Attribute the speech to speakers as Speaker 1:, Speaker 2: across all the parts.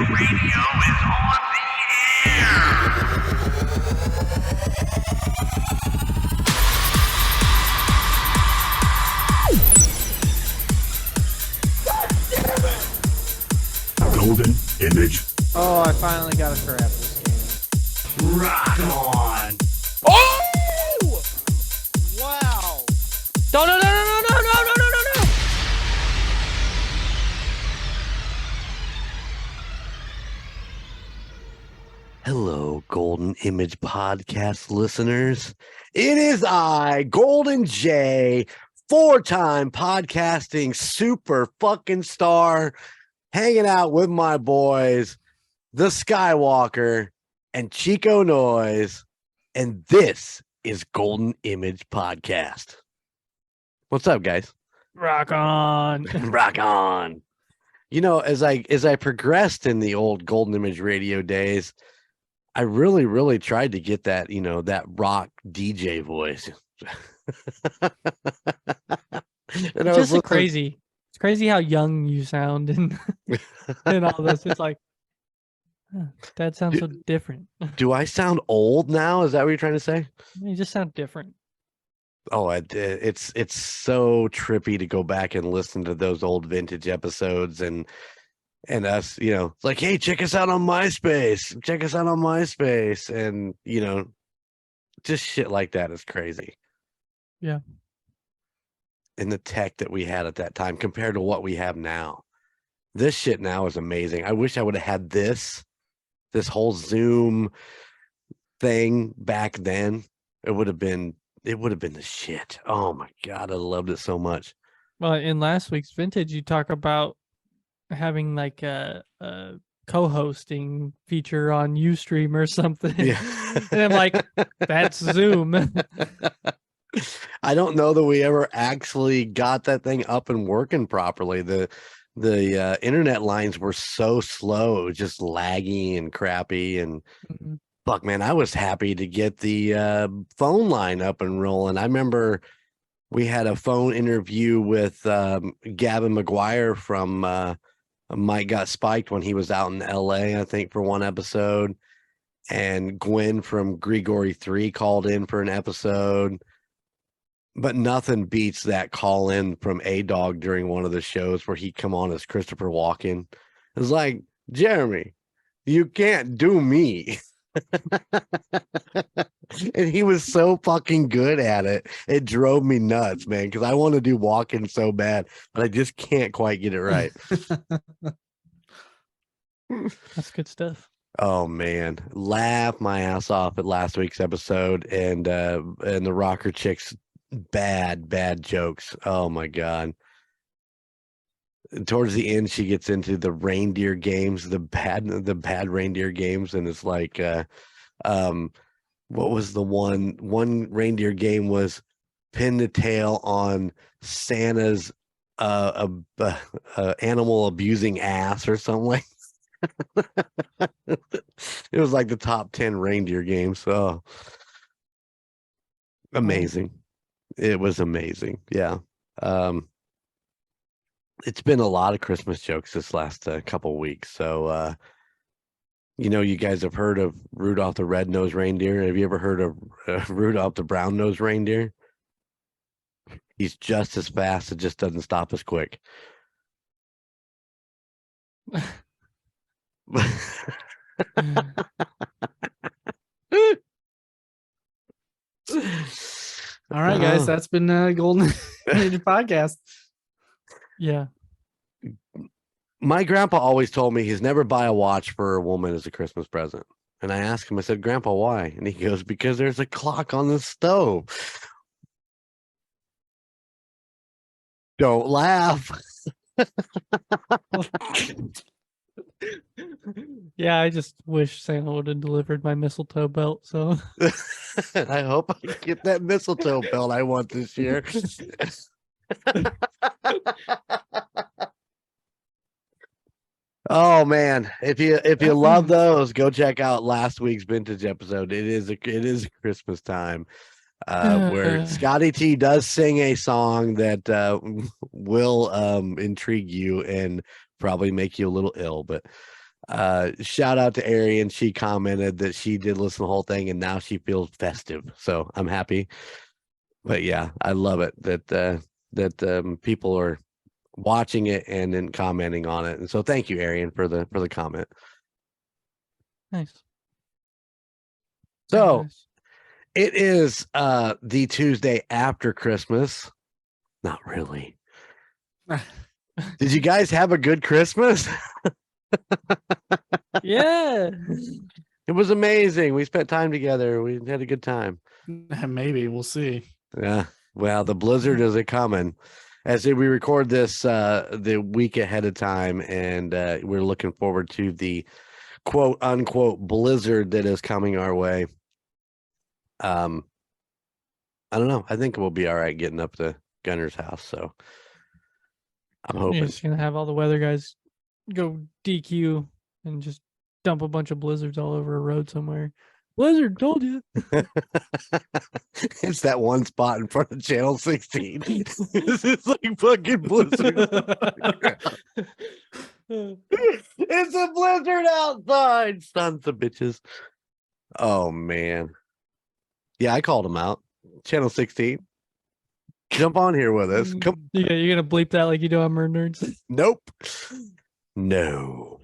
Speaker 1: Radio is on the air.
Speaker 2: Golden Image.
Speaker 3: Oh, I finally got a crap this game.
Speaker 2: Rock on.
Speaker 3: Oh! Wow. No, no, no, no, no, no, no, no, no, no, no.
Speaker 4: Hello, Golden Image podcast listeners. It is I, Golden J, four-time podcasting super fucking star, hanging out with my boys, the Skywalker and Chico Noise, and this is Golden Image Podcast. What's up, guys?
Speaker 3: Rock on.
Speaker 4: Rock on. You know, as I progressed in the old Golden Image radio days, I really tried to get that, you know, that rock DJ voice.
Speaker 3: It's just crazy. It's crazy how young you sound and all this. It's like, that sounds so different.
Speaker 4: Do I sound old now? Is that what you're trying to say?
Speaker 3: You just sound different.
Speaker 4: Oh, it's so trippy to go back and listen to those old vintage episodes and us, you know, it's like, hey, check us out on MySpace. Check us out on MySpace. And, you know, just shit like that is crazy.
Speaker 3: Yeah.
Speaker 4: And the tech that we had at that time compared to what we have now. This shit now is amazing. I wish I would have had this whole Zoom thing back then. It would have been the shit. Oh my God. I loved it so much.
Speaker 3: Well, in last week's vintage, you talk about having like a co-hosting feature on Ustream or something.
Speaker 4: Yeah.
Speaker 3: And I'm like, that's Zoom.
Speaker 4: I don't know that we ever actually got that thing up and working properly. The internet lines were so slow, just laggy and crappy. And fuck, man, I was happy to get the phone line up and rolling. I remember we had a phone interview with Gavin McGuire from Mike Got Spiked when he was out in LA, I think, for one episode. And Gwen from Grigori 3 called in for an episode. But nothing beats that call in from A-Dog during one of the shows where he'd come on as Christopher Walken. It was like, Jeremy, you can't do me. And he was so fucking good at it. It drove me nuts, man, because I want to do Walken so bad, but I just can't quite get it right.
Speaker 3: That's good stuff.
Speaker 4: Oh man, laugh my ass off at last week's episode and the rocker chick's bad jokes. Oh my God. Towards the end, she gets into the reindeer games, the bad reindeer games, and it's like, what was the one reindeer game was pin the tail on Santa's animal abusing ass or something like. It was like the top 10 reindeer games. So amazing. It was amazing. Yeah. It's been a lot of Christmas jokes this last couple weeks. So, you know, you guys have heard of Rudolph the Red-Nosed Reindeer. Have you ever heard of Rudolph the Brown-Nosed Reindeer? He's just as fast. It just doesn't stop as quick.
Speaker 5: All right, guys, that's been Golden Age Podcast.
Speaker 3: Yeah.
Speaker 4: My grandpa always told me he's never buy a watch for a woman as a Christmas present. And I asked him, I said, Grandpa, why? And he goes, because there's a clock on the stove. Don't laugh.
Speaker 3: Yeah, I just wish Santa would have delivered my mistletoe belt. So
Speaker 4: I hope I get that mistletoe belt I want this year. Oh man, if you love those, go check out last week's vintage episode. It is Christmas time, where Scotty T does sing a song that will intrigue you and probably make you a little ill. But Shout out to Arian. She commented that she did listen to the whole thing and now she feels festive. So I'm happy. But yeah, I love it that people are watching it and then commenting on it. And so thank you, Arian, for the comment.
Speaker 3: Nice.
Speaker 4: So
Speaker 3: Nice.
Speaker 4: it is the Tuesday after Christmas. Not really. Did you guys have a good Christmas?
Speaker 3: Yeah.
Speaker 4: It was amazing. We spent time together. We had a good time.
Speaker 5: Maybe we'll see.
Speaker 4: Yeah. Well, the blizzard is coming. As we record this the week ahead of time, and we're looking forward to the quote unquote blizzard that is coming our way. I don't know. I think we'll be all right getting up to Gunner's house. So I'm hoping.
Speaker 3: You're just gonna have all the weather guys go DQ and just dump a bunch of blizzards all over a road somewhere. Blizzard, told you.
Speaker 4: It's that one spot in front of Channel 16. It's like fucking blizzard. It's a blizzard outside, sons of bitches. Oh man. Yeah, I called him out. Channel 16. Jump on here with us. Come.
Speaker 3: You're gonna bleep that like you do on MurdNerds.
Speaker 4: Nope. No.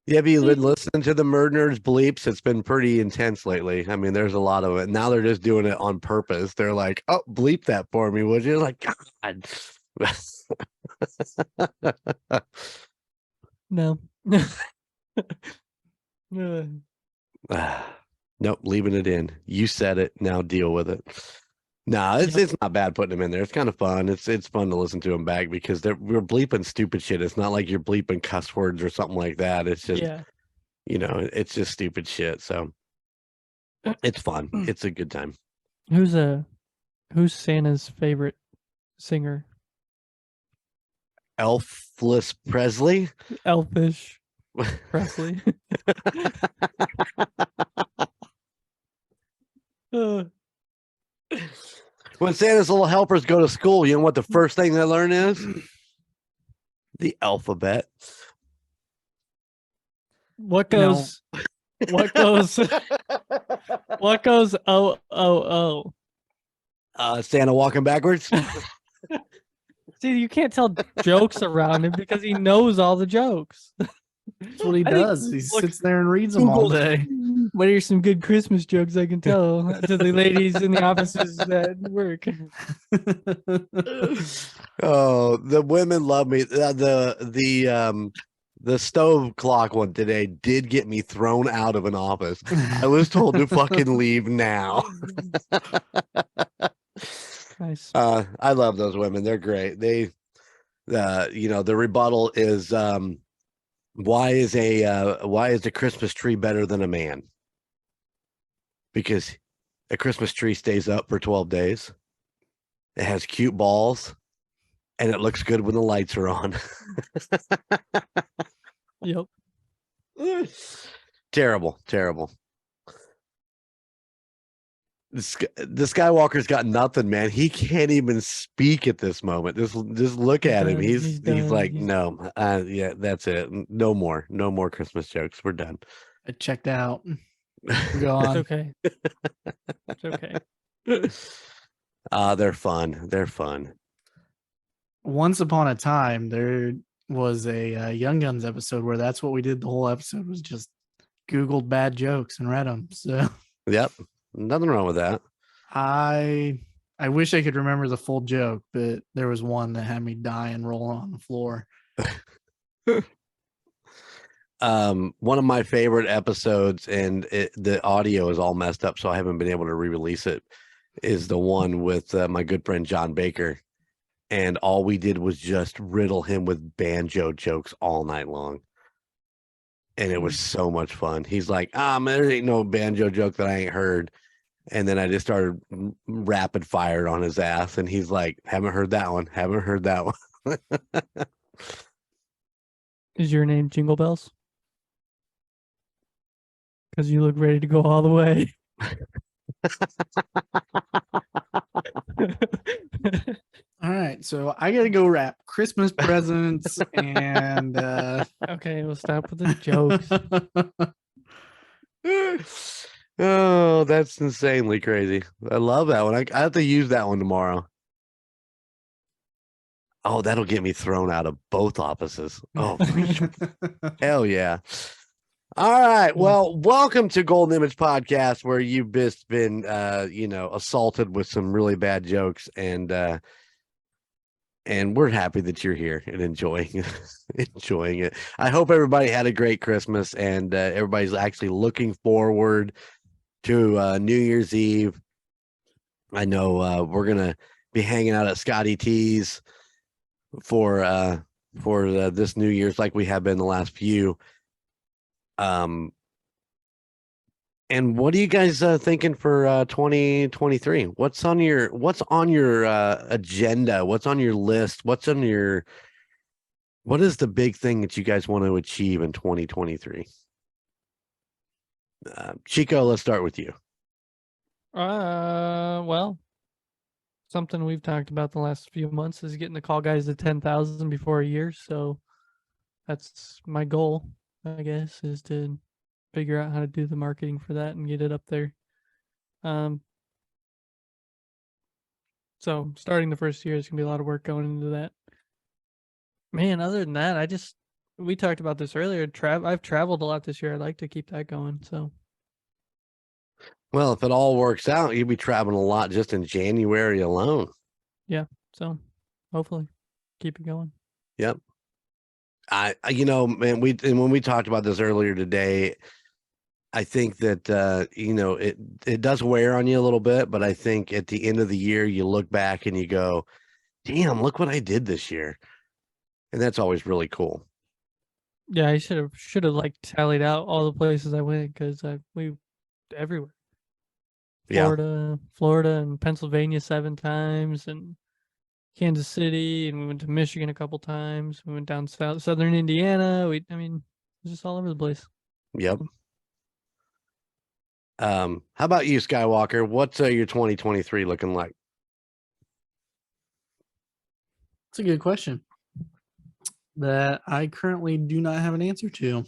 Speaker 4: Yeah, have you been listening to the MurdNerds bleeps? It's been pretty intense lately. I mean, there's a lot of it. Now they're just doing it on purpose. They're like, oh, bleep that for me, would you? Like, God.
Speaker 3: No.
Speaker 4: Nope, leaving it in. You said it. Now deal with it. No, it's not bad putting them in there. It's kind of fun. It's fun to listen to them back because we're bleeping stupid shit. It's not like you're bleeping cuss words or something like that. It's just, it's just stupid shit. So it's fun. It's a good time.
Speaker 3: Who's Santa's favorite singer?
Speaker 4: Elfless Presley.
Speaker 3: Elfish Presley.
Speaker 4: When Santa's little helpers go to school, you know what the first thing they learn is? The alphabet.
Speaker 3: What goes? What goes? What goes? Oh.
Speaker 4: Santa walking backwards.
Speaker 3: See, you can't tell jokes around him because he knows all the jokes.
Speaker 5: That's what he does. He sits there and reads them all day.
Speaker 3: What are some good Christmas jokes I can tell to the ladies in the offices that work?
Speaker 4: Oh, the women love me. The stove clock one today did get me thrown out of an office. I was told to fucking leave now.
Speaker 3: Nice.
Speaker 4: I love those women. They're great. They, the rebuttal is, why is a Christmas tree better than a man? Because a Christmas tree stays up for 12 days. It has cute balls and it looks good when the lights are on.
Speaker 3: Yep.
Speaker 4: Terrible. The Skywalker's got nothing, man. He can't even speak at this moment. Just look at him. He's like, no, yeah, that's it. No more Christmas jokes. We're done.
Speaker 5: I checked out. Go on.
Speaker 3: It's okay. It's okay.
Speaker 4: They're fun.
Speaker 5: Once upon a time, there was a Young Guns episode where that's what we did. The whole episode was just Googled bad jokes and read them. So,
Speaker 4: yep, nothing wrong with that.
Speaker 5: I wish I could remember the full joke, but there was one that had me die and roll on the floor.
Speaker 4: One of my favorite episodes, and the audio is all messed up, so I haven't been able to re-release it, is the one with my good friend John Baker. And all we did was just riddle him with banjo jokes all night long. And it was so much fun. He's like, man, there ain't no banjo joke that I ain't heard. And then I just started rapid fire on his ass. And he's like, haven't heard that one.
Speaker 3: Is your name Jingle Bells? Because you look ready to go all the way.
Speaker 5: All right, so I gotta go wrap Christmas presents and
Speaker 3: Okay, we'll stop with the jokes.
Speaker 4: Oh, that's insanely crazy. I love that one. I have to use that one tomorrow. Oh, that'll get me thrown out of both offices. Oh, hell yeah. All right. Well, welcome to Golden Image Podcast, where you've just been, assaulted with some really bad jokes, and we're happy that you're here and enjoying it. I hope everybody had a great Christmas, and everybody's actually looking forward to New Year's Eve. I know we're gonna be hanging out at Scotty T's for this New Year's, like we have been the last few. And what are you guys thinking for 2023? What's on your agenda? What's on your list? What is the big thing that you guys want to achieve in 2023? Chico, let's start with you.
Speaker 3: Well, something we've talked about the last few months is getting the call guys to 10,000 before a year. So that's my goal, I guess, is to figure out how to do the marketing for that and get it up there. So starting the first year is gonna be a lot of work going into that. Man, other than that, we talked about this earlier. I've traveled a lot this year. I'd like to keep that going. So
Speaker 4: Well, if it all works out, you'll be traveling a lot just in January alone.
Speaker 3: yeah, so hopefully keep it going.
Speaker 4: Yep. Man, when we talked about this earlier today, I think that it does wear on you a little bit, but I think at the end of the year you look back and you go, "Damn, look what I did this year," and that's always really cool.
Speaker 3: Yeah, I should have like tallied out all the places I went, because we everywhere.
Speaker 4: Yeah.
Speaker 3: Florida and Pennsylvania 7 times, and Kansas City, and we went to Michigan a couple times. We went down southern Indiana. It's just all over the place.
Speaker 4: Yep. How about you, Skywalker? What's your 2023 looking like?
Speaker 5: It's a good question that I currently do not have an answer to.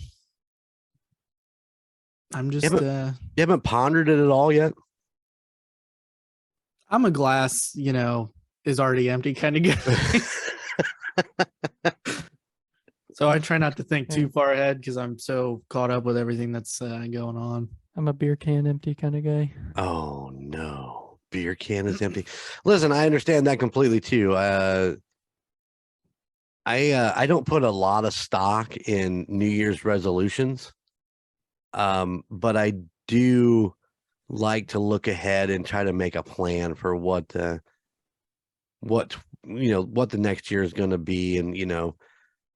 Speaker 5: I'm just
Speaker 4: You haven't pondered it at all yet?
Speaker 5: I'm a glass, is already empty kind of guy. So I try not to think too far ahead because I'm so caught up with everything that's going on.
Speaker 3: I'm a beer can empty kind of guy.
Speaker 4: Oh no, beer can is empty. Listen, I understand that completely too. I don't put a lot of stock in New Year's resolutions, but I do like to look ahead and try to make a plan for what the next year is going to be. And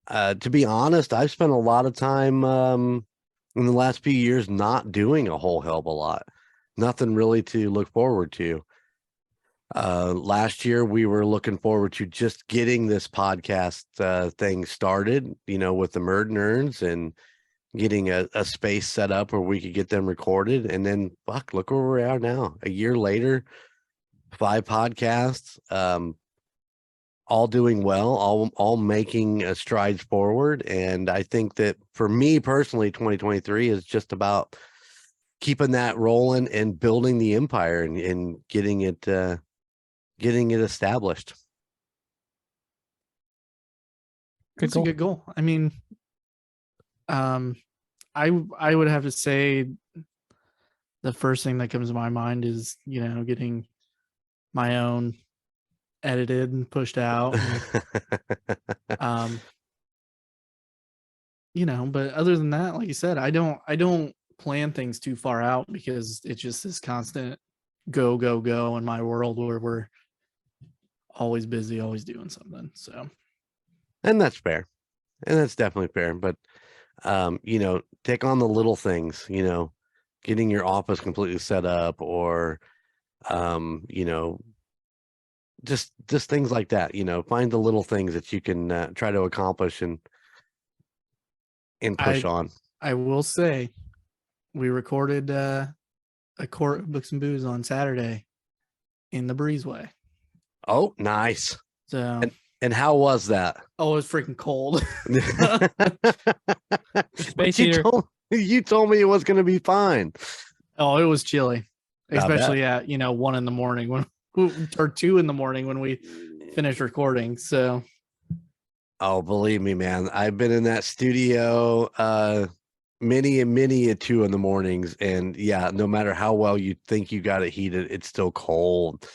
Speaker 4: to be honest, I've spent a lot of time in the last few years not doing a whole hell of a lot. Nothing really to look forward to. Last year we were looking forward to just getting this podcast thing started, with the MurdNerds, and getting a space set up where we could get them recorded. And then look where we are now, a year later, 5 podcasts, all doing well, all making strides forward. And I think that for me personally, 2023 is just about keeping that rolling and building the empire and getting it established.
Speaker 5: It's a good goal. I mean, I would have to say the first thing that comes to my mind is, getting my own edited and pushed out. But other than that, like you said, I don't plan things too far out because it's just this constant go in my world where we're always busy, always doing something. So,
Speaker 4: and that's fair. And that's definitely fair. But take on the little things, getting your office completely set up, or just things like that. Find the little things that you can try to accomplish and push on.
Speaker 5: I will say we recorded a Court of Books and Booze on Saturday in the Breezeway.
Speaker 4: Oh, nice.
Speaker 5: So,
Speaker 4: And how was that?
Speaker 5: Oh, it was freaking cold.
Speaker 3: Space
Speaker 4: you
Speaker 3: heater.
Speaker 4: you told me it was going to be fine.
Speaker 5: Oh, it was chilly,
Speaker 4: I bet.
Speaker 5: especially at 1 in the morning or 2 in the morning when we finished recording. So
Speaker 4: Oh, believe me, man. I've been in that studio many a 2 in the mornings. And yeah, no matter how well you think you got it heated, it's still cold.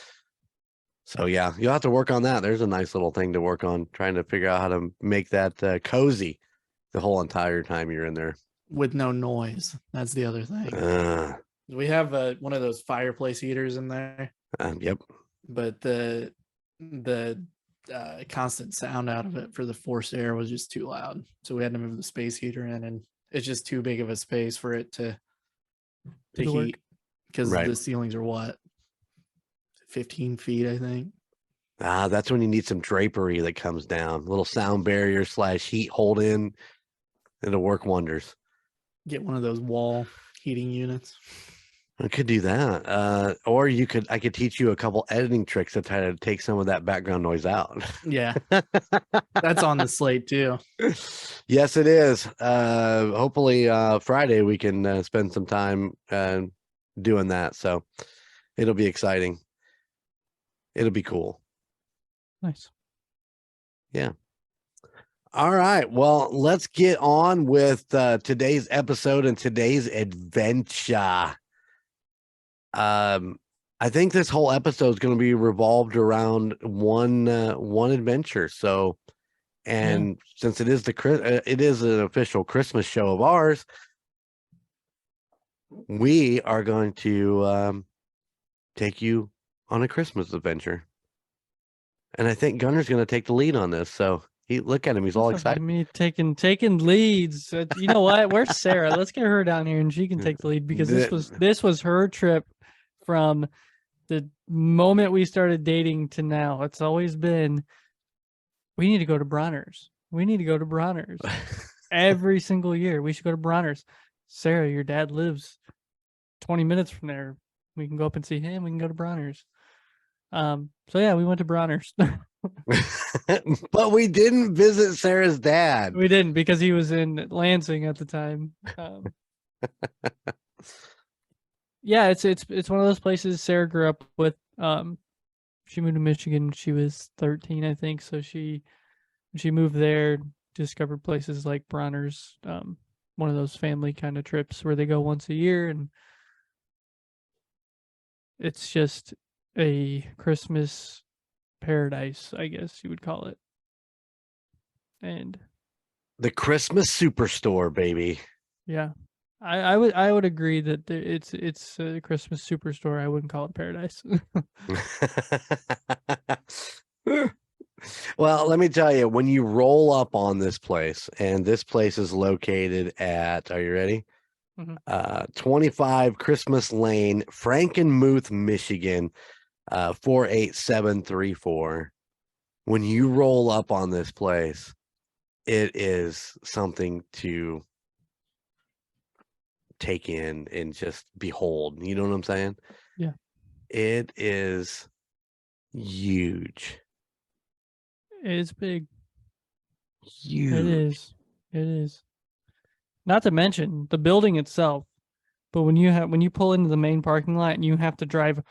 Speaker 4: So yeah, you'll have to work on that. There's a nice little thing to work on, trying to figure out how to make that cozy the whole entire time you're in there.
Speaker 5: with no noise. That's the other thing. We have one of those fireplace heaters in there,
Speaker 4: Yep.
Speaker 5: but the constant sound out of it for the forced air was just too loud. So we had to move the space heater in, and it's just too big of a space for it to
Speaker 3: work.
Speaker 5: heat, because
Speaker 4: Right.
Speaker 5: the ceilings are what, 15 feet, I think.
Speaker 4: That's when you need some drapery that comes down, little sound barrier / heat hold in. It'll work wonders.
Speaker 5: Get one of those wall heating units.
Speaker 4: I could do that. Or I could teach you a couple editing tricks to try to take some of that background noise out.
Speaker 5: Yeah, that's on the slate too.
Speaker 4: Yes, it is. Hopefully Friday we can spend some time doing that. So it'll be exciting. It'll be cool.
Speaker 3: Nice.
Speaker 4: Yeah. All right. Well, let's get on with today's episode and today's adventure. I think this whole episode is going to be revolved around one adventure. So, and since it is it is an official Christmas show of ours, we are going to take you on a Christmas adventure. And I think Gunner's going to take the lead on this. So look at him; he's all excited.
Speaker 3: Me taking leads. You know what? Where's Sarah? Let's get her down here and she can take the lead, because this was her trip from the moment we started dating to now. It's always been, we need to go to Bronner's. We need to go to Bronner's. Every single year we should go to Bronner's. Sarah, your dad lives 20 minutes from there. We can go up and see him. We can go to Bronner's. So yeah, we went to Bronner's.
Speaker 4: But we didn't visit Sarah's dad.
Speaker 3: We didn't, because he was in Lansing at the time. Yeah, it's one of those places Sarah grew up with. She moved to Michigan when she was 13, I think. So when she moved there, discovered places like Bronner's, one of those family kind of trips where they go once a year, and it's just a Christmas paradise, I guess you would call it. And
Speaker 4: the Christmas Superstore, baby.
Speaker 3: Yeah, I would agree that it's a Christmas Superstore. I wouldn't call it paradise.
Speaker 4: Well, let me tell you, when you roll up on this place, and this place is located at, are you ready? 25 Christmas Lane, Frankenmuth, Michigan, 48734. When you roll up on this place, it is something to take in and just behold. You know what I'm saying?
Speaker 3: Yeah.
Speaker 4: It is huge.
Speaker 3: It's big.
Speaker 4: Huge.
Speaker 3: It is. It is. Not to mention the building itself. But when you pull into the main parking lot and you have to drive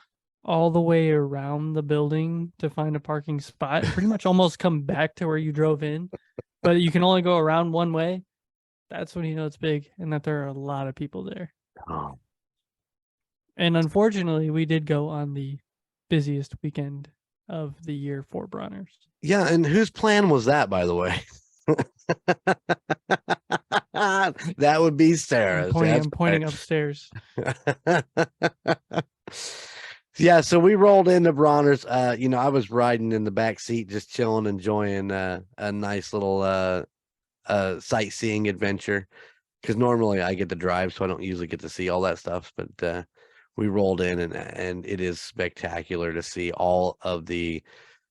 Speaker 3: all the way around the building to find a parking spot, pretty much almost come back to where you drove in, but you can only go around one way, that's when you know it's big and that there are a lot of people there.
Speaker 4: Oh.
Speaker 3: And unfortunately, we did go on the busiest weekend of the year for Bronner's.
Speaker 4: Yeah, and whose plan was that, by the way? That would be Sarah's.
Speaker 3: I'm pointing upstairs.
Speaker 4: Yeah, so we rolled into Bronner's. I was riding in the back seat, just chilling, enjoying a nice little sightseeing adventure. Because normally I get to drive, so I don't usually get to see all that stuff. But we rolled in, and it is spectacular to see all of the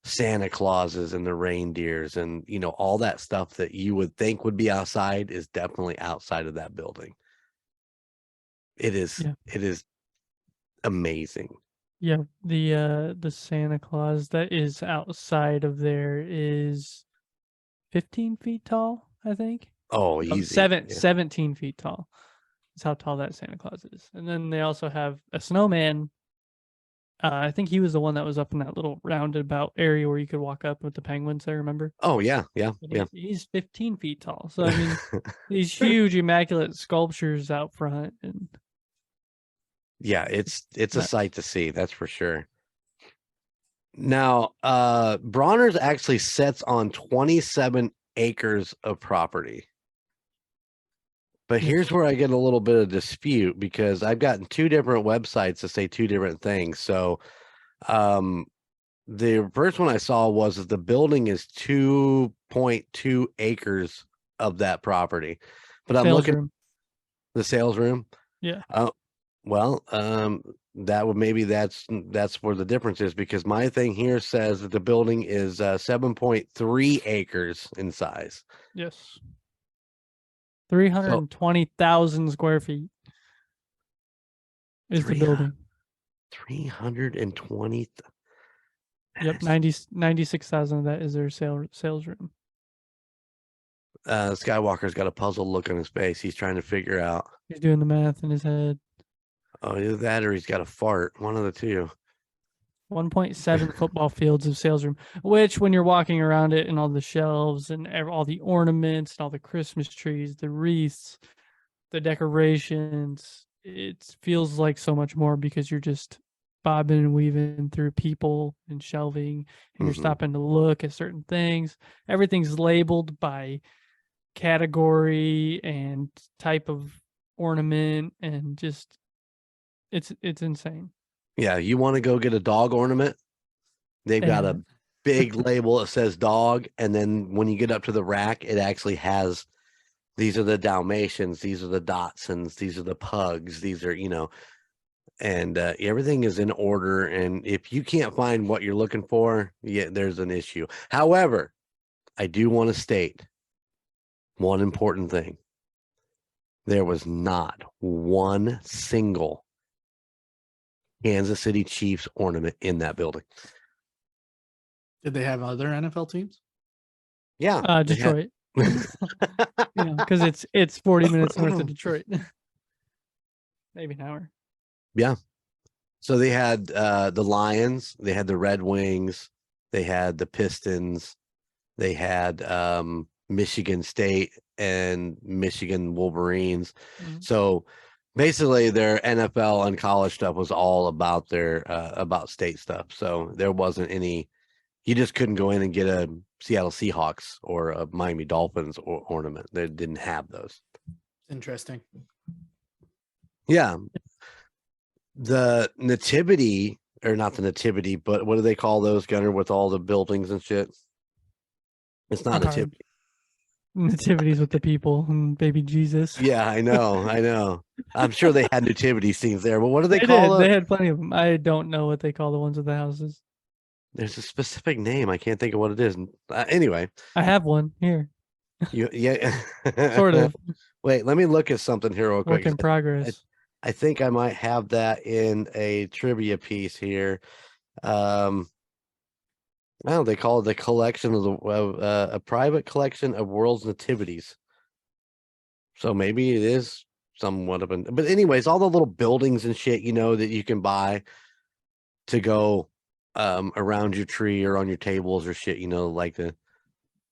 Speaker 4: Santa Clauses and the reindeers, and all that stuff that you would think would be outside is definitely outside of that building. It is amazing.
Speaker 3: Yeah, the Santa Claus that is outside of there is 15 feet tall, I think.
Speaker 4: Oh,
Speaker 3: No,
Speaker 4: easy. Yeah.
Speaker 3: 17 feet tall. That's how tall that Santa Claus is. And then they also have a snowman. I think he was the one that was up in that little roundabout area where you could walk up with the penguins there, remember?
Speaker 4: Oh yeah, yeah,
Speaker 3: And
Speaker 4: yeah.
Speaker 3: he's 15 feet tall. So I mean, these huge immaculate sculptures out front, and
Speaker 4: Yeah, it's a
Speaker 3: nuts.
Speaker 4: sight to see, that's for sure. Now, Bronner's actually sits on 27 acres of property. But here's where I get a little bit of dispute because I've gotten two different websites to say two different things. So, the first one I saw was that the building is 2.2 acres of that property. But I'm
Speaker 3: Sales
Speaker 4: looking
Speaker 3: room.
Speaker 4: the sales room.
Speaker 3: Yeah.
Speaker 4: Well, that would maybe that's where the difference is because my thing here says that the building is 7.3 acres in size.
Speaker 3: Yes. 320,000 square feet is the building.
Speaker 4: 320.
Speaker 3: Yep, 96,000 of that is their sales room.
Speaker 4: Skywalker's got a puzzled look on his face. He's trying to figure out.
Speaker 3: He's doing the math in his head.
Speaker 4: Oh, either that or he's got a fart. One of the two.
Speaker 3: 1.7 football fields of sales room, which when you're walking around it and all the shelves and all the ornaments and all the Christmas trees, the wreaths, the decorations, it feels like so much more because you're just bobbing and weaving through people and shelving and you're
Speaker 4: Mhm.
Speaker 3: stopping to look at certain things. Everything's labeled by category and type of ornament and just it's insane.
Speaker 4: Yeah, you want to go get a dog ornament? They've got a
Speaker 3: And
Speaker 4: big label that says dog, and then when you get up to the rack, it actually has these are the Dalmatians, these are the Dachshunds, these are the pugs, these are, and everything is in order. And if you can't find what you're looking for, yeah, there's an issue. However, I do want to state one important thing. There was not one single Kansas City Chiefs ornament in that building.
Speaker 5: Did they have other NFL teams?
Speaker 4: Yeah. they had-
Speaker 3: Detroit, because it's 40 minutes north of Detroit. Maybe an hour.
Speaker 4: Yeah. So they had the Lions, they had the Red Wings, they had the Pistons, they had Michigan State and Michigan Wolverines.
Speaker 3: Mhm.
Speaker 4: So basically their NFL and college stuff was all about their about state stuff. So there wasn't any, you just couldn't go in and get a Seattle Seahawks or a Miami Dolphins ornament. They didn't have those.
Speaker 5: Interesting.
Speaker 4: Yeah. The nativity, or not the nativity, but what do they call those, Gunner, with all the buildings and shit? It's not nativity.
Speaker 3: Nativities with the people and baby Jesus.
Speaker 4: Yeah, I know. I'm sure they had nativity scenes there, but what do they
Speaker 3: They
Speaker 4: call
Speaker 3: did.
Speaker 4: it?
Speaker 3: They had plenty of them. I don't know what they call the ones with the houses.
Speaker 4: There's a specific name. I can't think of what it is. Anyway,
Speaker 3: I have one here,
Speaker 4: yeah,
Speaker 3: sort of.
Speaker 4: Wait, let me look at something here real quick.
Speaker 3: Work in progress.
Speaker 4: I think I might have that in a trivia piece here. Well, they call it the collection of a private collection of world's nativities. So maybe it is somewhat of an, but anyways, all the little buildings and shit, that you can buy to go around your tree or on your tables or shit, like the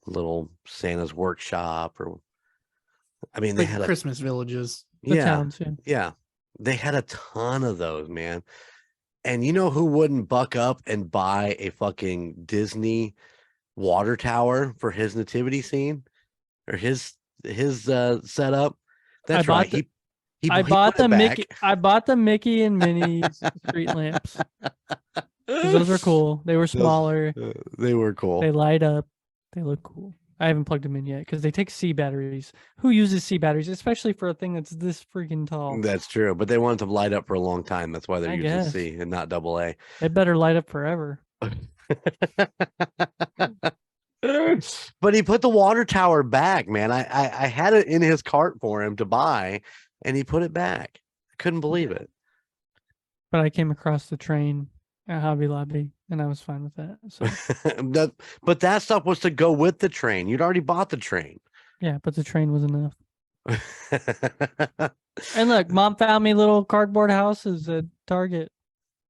Speaker 4: little Santa's workshop or, I mean, they
Speaker 5: Like
Speaker 4: had
Speaker 5: Christmas villages.
Speaker 3: The towns, yeah.
Speaker 4: yeah, they had a ton of those, man. And you know who wouldn't buck up and buy a fucking Disney water tower for his nativity scene or his setup? That's right.
Speaker 3: I
Speaker 4: he
Speaker 3: bought
Speaker 4: put it
Speaker 3: the
Speaker 4: back.
Speaker 3: Mickey. I bought the Mickey and Minnie street lamps. 'Cause those are cool. They were smaller.
Speaker 4: They were cool.
Speaker 3: They light up. They look cool. I haven't plugged them in yet because they take C batteries. Who uses C batteries, especially for a thing that's this freaking tall?
Speaker 4: That's true, but they wanted to light up for a long time. That's why they're
Speaker 3: I
Speaker 4: using
Speaker 3: guess.
Speaker 4: C and not double A.
Speaker 3: It better light up forever.
Speaker 4: But he put the water tower back, man. I had it in his cart for him to buy, and he put it back. I couldn't believe it.
Speaker 3: But I came across the train at Hobby Lobby, and I was fine with that. So
Speaker 4: But that stuff was to go with the train. You'd already bought the train.
Speaker 3: yeah, but the train was enough. And look, Mom found me little cardboard houses at Target.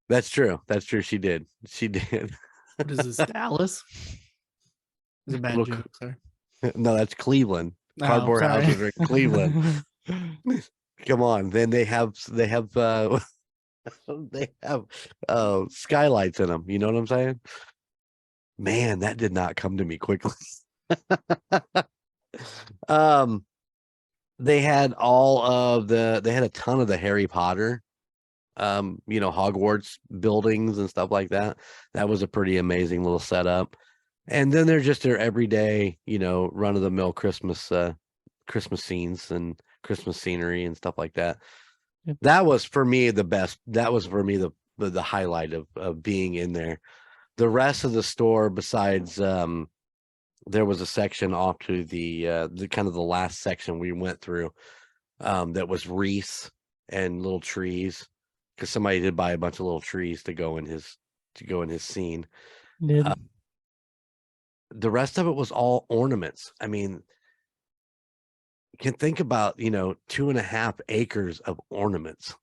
Speaker 4: That's true. That's true. She did. She did.
Speaker 5: What is this, Dallas? It's a bad
Speaker 4: Look.
Speaker 5: joke, sorry.
Speaker 4: No, that's Cleveland.
Speaker 5: Oh,
Speaker 4: Cardboard
Speaker 5: sorry.
Speaker 4: houses are in Cleveland. Come on. Then they have they have skylights in them. You know what I'm saying? Man, that did not come to me quickly. They had they had a ton of the Harry Potter Hogwarts buildings and stuff like that. That was a pretty amazing little setup. And then they're just their everyday, run of the mill Christmas scenes and Christmas scenery and stuff like that.
Speaker 3: Yep.
Speaker 4: That was for me the best. That was for me the highlight of being in there. The rest of the store, besides there was a section off to the kind of the last section we went through that was wreaths and little trees, because somebody did buy a bunch of little trees to go in his scene.
Speaker 3: Did.
Speaker 4: The rest of it was all ornaments. I mean, you can think about 2.5 acres of ornaments.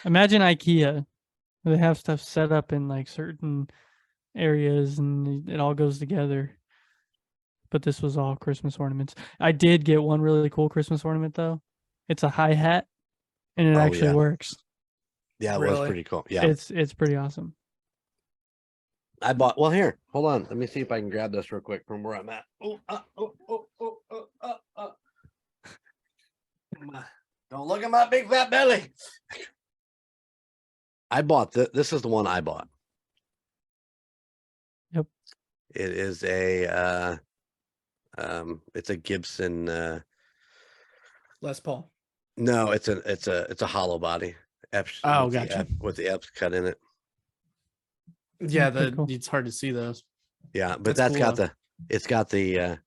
Speaker 3: Imagine IKEA. They have stuff set up in like certain areas and it all goes together. But this was all Christmas ornaments. I did get one really cool Christmas ornament though. It's a hi-hat and it actually works.
Speaker 4: Yeah, it was
Speaker 5: Really?
Speaker 4: pretty cool. Yeah.
Speaker 3: It's pretty awesome.
Speaker 4: I bought, well, here, hold on. Let me see if I can grab this real quick from where I'm at. Don't look at my big fat belly. I bought this is the one I bought.
Speaker 3: Yep.
Speaker 4: It is it's a Gibson
Speaker 5: Les Paul.
Speaker 4: no, it's a hollow body.
Speaker 5: Oh,
Speaker 4: with the
Speaker 5: gotcha.
Speaker 4: with the Epps cut in it.
Speaker 5: Yeah,
Speaker 3: pretty cool.
Speaker 5: it's hard to see those.
Speaker 4: Yeah, but
Speaker 5: That's
Speaker 4: got
Speaker 5: cool,
Speaker 4: it's got the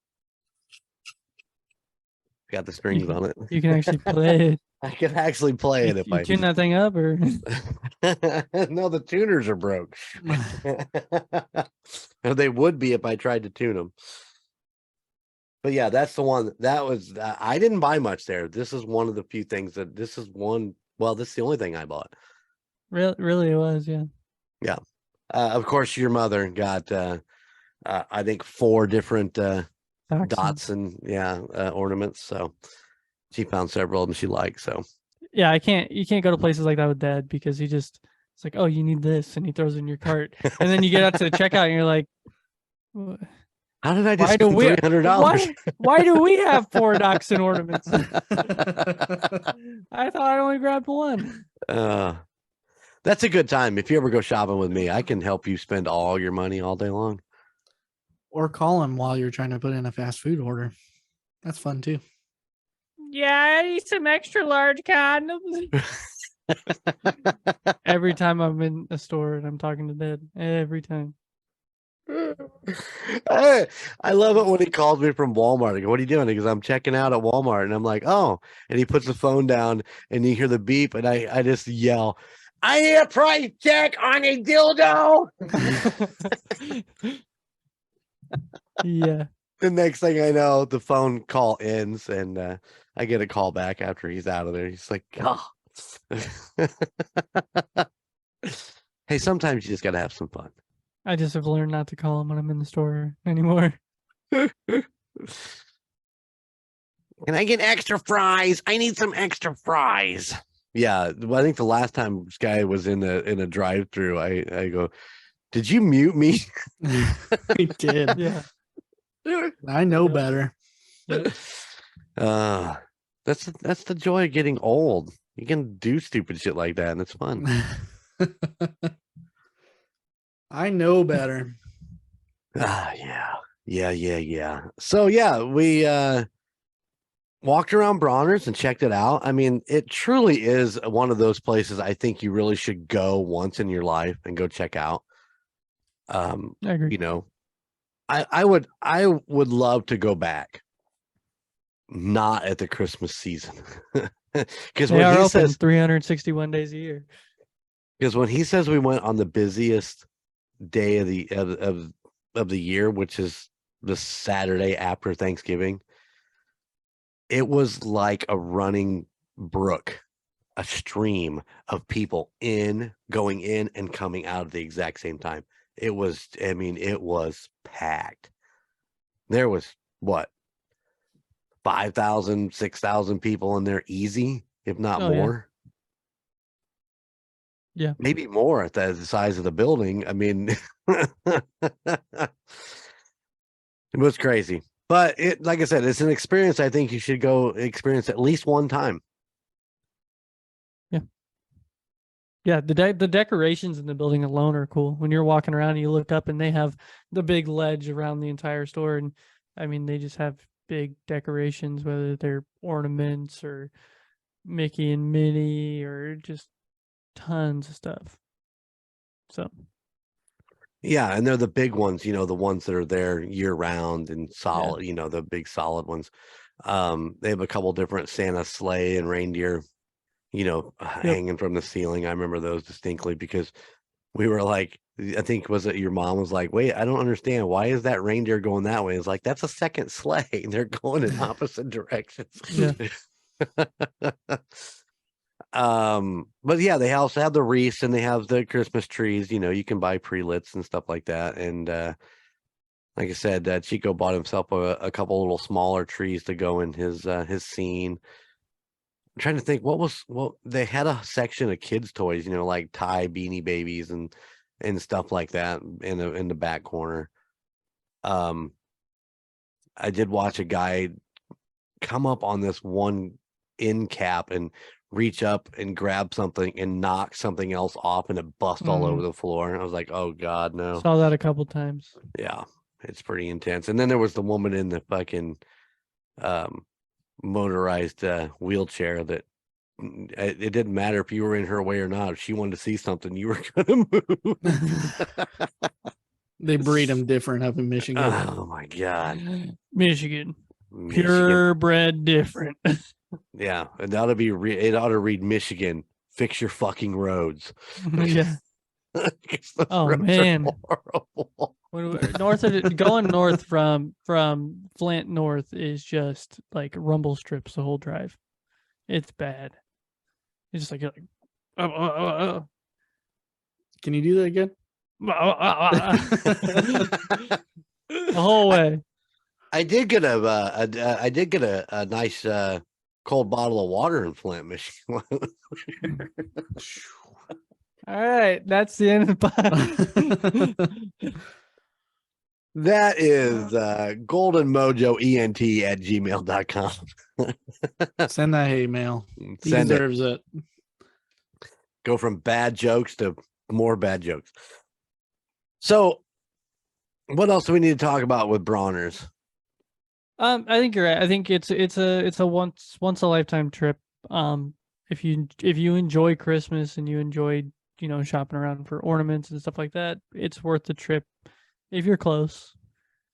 Speaker 4: strings on it.
Speaker 3: You can actually play it.
Speaker 4: I can actually play it if
Speaker 3: You
Speaker 4: I
Speaker 3: tune that thing up or
Speaker 4: no, the tuners are broke. They would be if I tried to tune them. But yeah, that's the one that was. I didn't buy much there. This is one of the few things that this is one. Well, this is the only thing I bought.
Speaker 3: really it was, yeah.
Speaker 4: Yeah. Of course, your mother got. I think 4 different dots and ornaments. So she found several of them she liked. So
Speaker 3: Yeah, you can't go to places like that with Dad because it's like, oh, you need this, and he throws it in your cart, and then you get out to the checkout and you're like, "What?
Speaker 4: how did I just
Speaker 3: Why do
Speaker 4: spend
Speaker 3: we
Speaker 4: $300?
Speaker 3: why do we have 4 dots and ornaments? I thought I only grabbed one.
Speaker 4: That's a good time. If you ever go shopping with me, I can help you spend all your money all day long.
Speaker 5: Or call him while you're trying to put in a fast food order. That's fun too.
Speaker 3: Yeah, I need some extra large condoms. Every time I'm in a store and I'm talking to Dad, every time.
Speaker 4: I love it when he calls me from Walmart. I go, what are you doing? Because I'm checking out at Walmart, and I'm like, oh, and he puts the phone down, and you hear the beep, and I just yell, I need a price check on a dildo.
Speaker 3: Yeah.
Speaker 4: The next thing I know, the phone call ends, and I get a call back after he's out of there. He's like, oh. Hey, sometimes you just gotta have some fun.
Speaker 3: I just have learned not to call him when I'm in the store anymore.
Speaker 4: Can I get extra fries? I need some extra fries. Yeah, well, I think the last time this guy was in a drive-through, I go, did you mute me?
Speaker 5: He did.
Speaker 3: Yeah.
Speaker 5: I know better.
Speaker 4: That's the joy of getting old. You can do stupid shit like that, and it's fun.
Speaker 5: I know better.
Speaker 4: Yeah. So yeah, we walked around Bronner's and checked it out. I mean, it truly is one of those places I think you really should go once in your life and go check out.
Speaker 3: I agree.
Speaker 4: I would love to go back. Not at the Christmas season. Because
Speaker 3: They
Speaker 4: when
Speaker 3: are
Speaker 4: he
Speaker 3: open
Speaker 4: says
Speaker 3: 361 days a year.
Speaker 4: Because when he says we went on the busiest day of the year, which is the Saturday after Thanksgiving, it was like a running brook, a stream of people going in and coming out at the exact same time. It was, I mean, it was packed. There was what, 5,000, 6,000 people in there easy, if not
Speaker 3: Oh, yeah.
Speaker 4: more.
Speaker 3: Yeah.
Speaker 4: Maybe more at the size of the building. I mean, it was crazy. But it, like I said, it's an experience I think you should go experience at least one time.
Speaker 3: Yeah, the decorations in the building alone are cool. When you're walking around and you look up and they have the big ledge around the entire store, and I mean they just have big decorations, whether they're ornaments or Mickey and Minnie or just tons of stuff. So
Speaker 4: Yeah, and they're the big ones, you know, the ones that are there year round and solid, you know, the big solid ones. They have a couple different Santa sleigh and reindeer, you know, hanging from the ceiling. I remember those distinctly because we were like, I think was it your mom was like, wait, I don't understand. Why is that reindeer going that way? It's like, that's a second sleigh. They're going in opposite directions.
Speaker 3: Yeah.
Speaker 4: But yeah, they also have the wreaths and they have the Christmas trees. You know, you can buy pre-lits and stuff like that. And like I said, Chico bought himself a couple little smaller trees to go in his scene. I'm trying to think what they had a section of kids' toys, you know, like Ty Beanie Babies and stuff like that in the back corner. I did watch a guy come up on this one end cap and reach up and grab something and knock something else off and it bust all over the floor. I was like, oh God, no.
Speaker 3: saw that a couple times.
Speaker 4: Yeah, it's pretty intense. And then there was the woman in the fucking motorized wheelchair that it didn't matter if you were in her way or not. If she wanted to see something, you were gonna move.
Speaker 5: They breed them different up in Michigan.
Speaker 4: Oh my God,
Speaker 3: Michigan. Purebred different.
Speaker 4: Yeah, it ought to be. It ought to read Michigan. Fix your fucking roads.
Speaker 3: Yeah. Oh
Speaker 4: roads are
Speaker 3: man.
Speaker 4: horrible.
Speaker 3: Going north from Flint north is just like rumble strips the whole drive. It's bad. It's just like, you're like
Speaker 5: Can you do that again?
Speaker 3: the whole way.
Speaker 4: I did get a nice cold bottle of water in Flint, Michigan.
Speaker 3: All right, that's the end of the pod.
Speaker 4: That is Golden Mojo ENT@gmail.com.
Speaker 5: Send that hate mail. He
Speaker 4: Send it.
Speaker 5: deserves it.
Speaker 4: Go from bad jokes to more bad jokes. So, what else do we need to talk about with Bronners?
Speaker 3: I think you're right. I think it's a once a lifetime trip. If you enjoy Christmas and you enjoy, you know, shopping around for ornaments and stuff like that, it's worth the trip if you're close.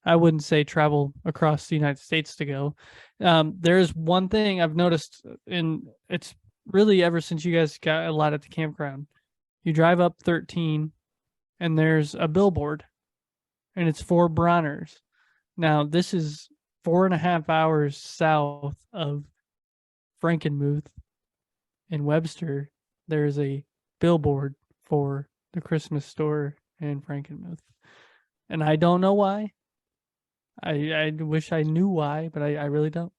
Speaker 3: I wouldn't say travel across the United States to go. There's one thing I've noticed, and it's really ever since you guys got a lot at the campground. You drive up 13 and there's a billboard and it's for Bronners. Now, this is 4.5 hours south of Frankenmuth in Webster. There's a billboard for the Christmas store in Frankenmuth. And I don't know why. I wish I knew why, but I really don't.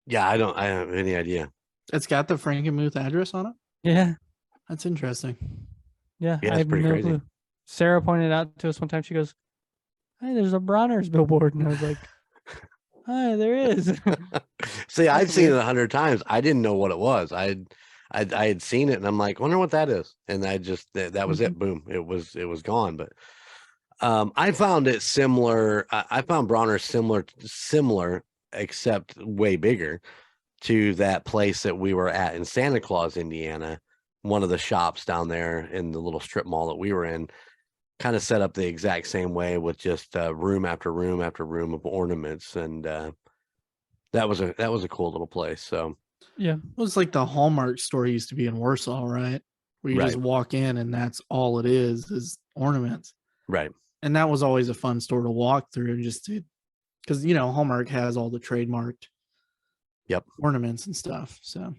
Speaker 4: Yeah, I don't have any idea.
Speaker 5: It's got the Frankenmuth address on it.
Speaker 3: Yeah.
Speaker 5: That's interesting.
Speaker 3: Yeah,
Speaker 4: Yeah,
Speaker 3: I
Speaker 4: it's
Speaker 3: have
Speaker 4: pretty
Speaker 3: no
Speaker 4: crazy.
Speaker 3: clue. Sarah pointed out to us one time, she goes, "Hey, there's a Bronner's billboard." And I was like, "Hi, there is."
Speaker 4: See, I'd
Speaker 3: That's
Speaker 4: seen it
Speaker 3: weird.
Speaker 4: 100 times. I didn't know what it was. I had seen it and I'm like, wonder what that is. And I just that was it. Boom. It was gone. But I found it similar. I found Bronner similar, except way bigger to that place that we were at in Santa Claus, Indiana. One of the shops down there in the little strip mall that we were in, kind of set up the exact same way with just room after room after room of ornaments, and that was a cool little place. So
Speaker 3: Yeah.
Speaker 5: It was like the Hallmark store used to be in Warsaw, right? where you just
Speaker 4: Right.
Speaker 5: walk in and that's all it is ornaments.
Speaker 4: Right.
Speaker 5: And that was always a fun store to walk through, just to, because Hallmark has all the trademarked
Speaker 4: Yep.
Speaker 5: ornaments and stuff. So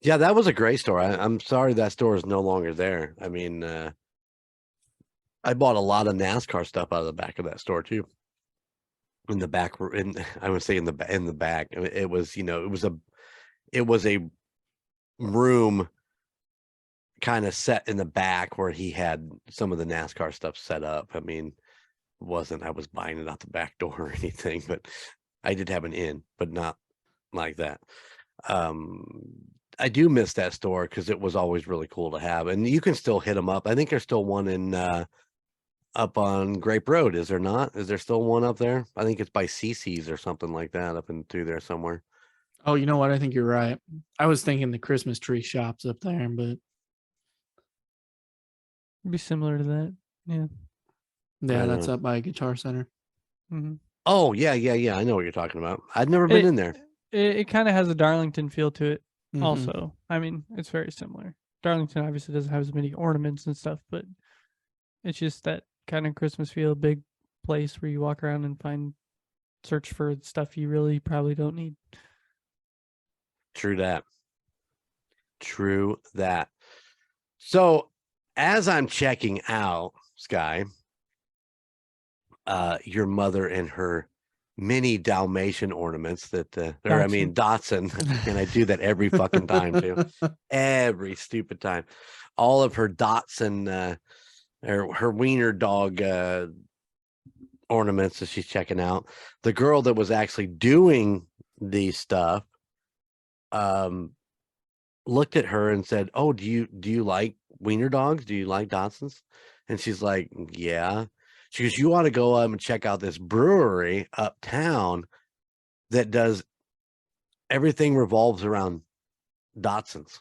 Speaker 4: Yeah, that was a great store. I'm sorry that store is no longer there. I mean, I bought a lot of NASCAR stuff out of the back of that store too. In the back, I would say in the back, it was it was a room kind of set in the back where he had some of the NASCAR stuff set up. I mean, I was buying it out the back door or anything, but I did have an in, but not like that. I do miss that store because it was always really cool to have, and you can still hit them up. I think there's still one in up on Grape Road, is there not? Is there still one up there? I think it's by CC's or something like that up in through there somewhere.
Speaker 5: oh, you know what? I think you're right. I was thinking the Christmas tree shops up there, but
Speaker 3: It'd be similar to that. Yeah.
Speaker 5: yeah,
Speaker 4: I
Speaker 5: that's
Speaker 4: know.
Speaker 5: up by Guitar Center.
Speaker 3: Mm-hmm.
Speaker 4: Oh yeah. I know what you're talking about. I've never been in there.
Speaker 3: It kind of has a Darlington feel to it.
Speaker 5: Mhm.
Speaker 3: Also, I mean, it's very similar. Darlington obviously doesn't have as many ornaments and stuff, but it's just that kind of Christmas feel, big place where you walk around and search for stuff you really probably don't need.
Speaker 4: True that. True that. So as I'm checking out, Sky, your mother and her mini Dalmatian ornaments Dotson, and I do that every fucking time too. Every stupid time. All of her Dotson, her wiener dog ornaments that she's checking out. The girl that was actually doing these stuff looked at her and said, "Oh, do you like wiener dogs? Do you like Dotsons?" And she's like, "Yeah." She goes, "You ought to go up and check out this brewery uptown that does everything revolves around Dotsons."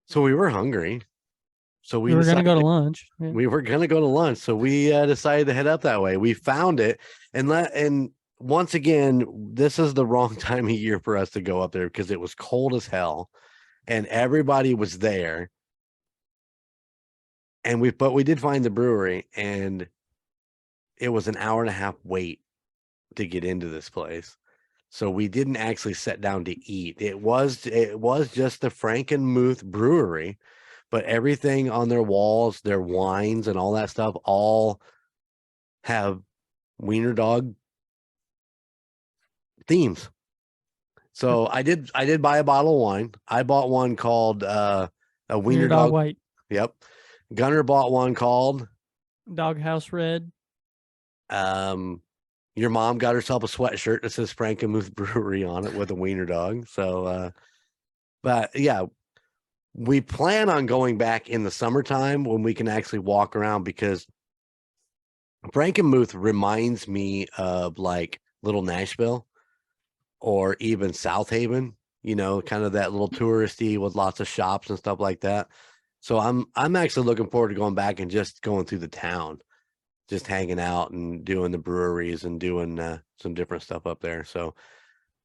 Speaker 4: So we were hungry. So
Speaker 3: We were gonna go to
Speaker 4: decided-
Speaker 3: lunch. Yeah.
Speaker 4: We were gonna go to lunch, so we decided to head up that way. We found it, and once again, this is the wrong time of year for us to go up there because it was cold as hell, and everybody was there. But we did find the brewery, and it was an hour and a half wait to get into this place. So we didn't actually sit down to eat. It was just the Frankenmuth brewery, but everything on their walls, their wines and all that stuff, all have wiener dog themes. So I did buy a bottle of wine. I bought one called a wiener dog.
Speaker 3: White,
Speaker 4: Yep. Gunner bought one called
Speaker 3: Doghouse Red.
Speaker 4: Your mom got herself a sweatshirt that says Frankenmuth Brewery on it with a wiener dog. So but yeah, we plan on going back in the summertime when we can actually walk around, because Frankenmuth reminds me of like Little Nashville or even South Haven, kind of that little touristy with lots of shops and stuff like that. So I'm actually looking forward to going back and just going through the town, just hanging out and doing the breweries and doing some different stuff up there. So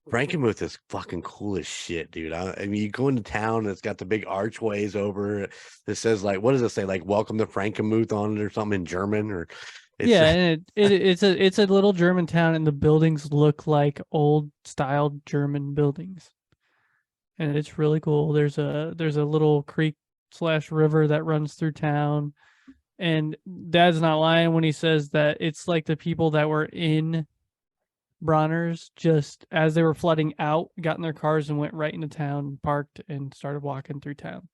Speaker 4: Frankenmuth is fucking cool as shit, dude. I mean, you go into town and it's got the big archways over it that says, like, what does it say? Like, welcome to Frankenmuth on it or something in German, or
Speaker 3: Yeah, and it's a little German town, and the buildings look like old style German buildings, and it's really cool. There's a little creek / river that runs through town, and Dad's not lying when he says that it's like the people that were in Bronner's, just as they were flooding out, got in their cars and went right into town, parked, and started walking through town.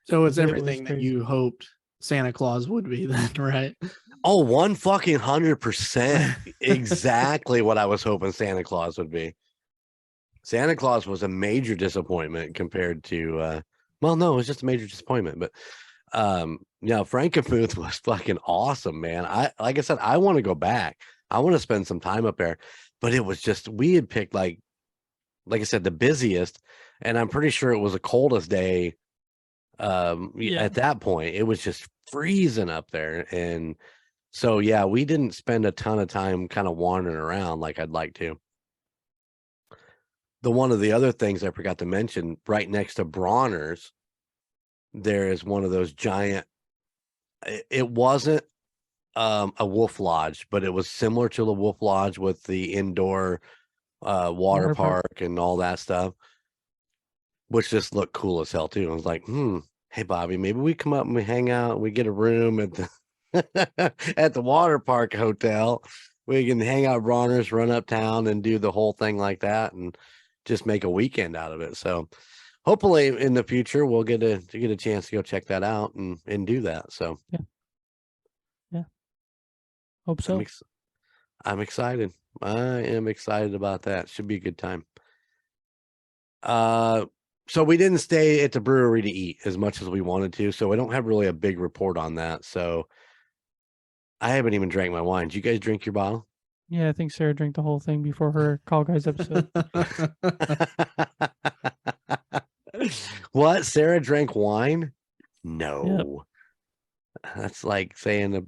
Speaker 5: So it's
Speaker 3: It was
Speaker 5: everything that
Speaker 3: crazy.
Speaker 5: you hoped Santa Claus would be then, right?
Speaker 4: Oh, 100% exactly what I was hoping Santa Claus would be. Santa Claus was a major disappointment compared to well, no, it was just a major disappointment, but Frankenmuth was fucking awesome, man. Like I said, I want to go back. I want to spend some time up there, but it was just, we had picked like I said, the busiest, and I'm pretty sure it was the coldest day at that point. It was just freezing up there, and so yeah, we didn't spend a ton of time kind of wandering around like I'd like to. One of the other things I forgot to mention, right next to Bronner's there is one of those giant. It wasn't a wolf lodge, but it was similar to the wolf lodge with the indoor water park and all that stuff, which just looked cool as hell too. I was like, hey Bobby, maybe we come up and we hang out and we get a room at the at the water park hotel. We can hang out at Bronner's, run uptown and do the whole thing like that and just make a weekend out of it. So hopefully in the future we'll get a chance to go check that out and do that. So
Speaker 3: yeah. Hope so.
Speaker 4: I'm excited. I am excited about that. Should be a good time. So we didn't stay at the brewery to eat as much as we wanted to, so I don't have really a big report on that. So I haven't even drank my wine. Did you guys drink your bottle?
Speaker 3: Yeah, I think Sarah drank the whole thing before her Call Guys episode.
Speaker 4: What? Sarah drank wine? No. Yep. That's like saying the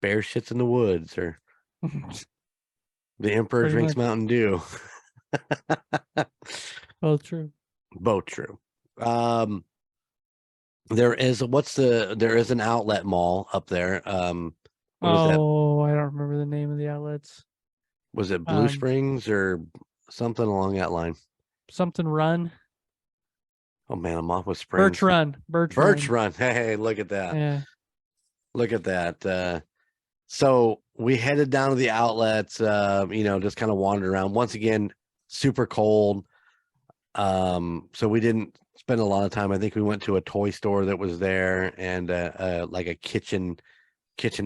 Speaker 4: bear shits in the woods or the emperor
Speaker 3: Pretty
Speaker 4: drinks
Speaker 3: much.
Speaker 4: Mountain Dew.
Speaker 3: Both true.
Speaker 4: Both true. There is an outlet mall up there. What was that?
Speaker 3: Oh, I don't remember the name of the outlets.
Speaker 4: Was it Blue Springs or something along that line?
Speaker 3: Something Run.
Speaker 4: Oh man, I'm off with Springs.
Speaker 3: Birch Run.
Speaker 4: Hey, look at that.
Speaker 3: Yeah.
Speaker 4: Look at that. So we headed down to the outlets, just kind of wandered around. Once again, super cold. So we didn't spend a lot of time. I think we went to a toy store that was there and like a kitchen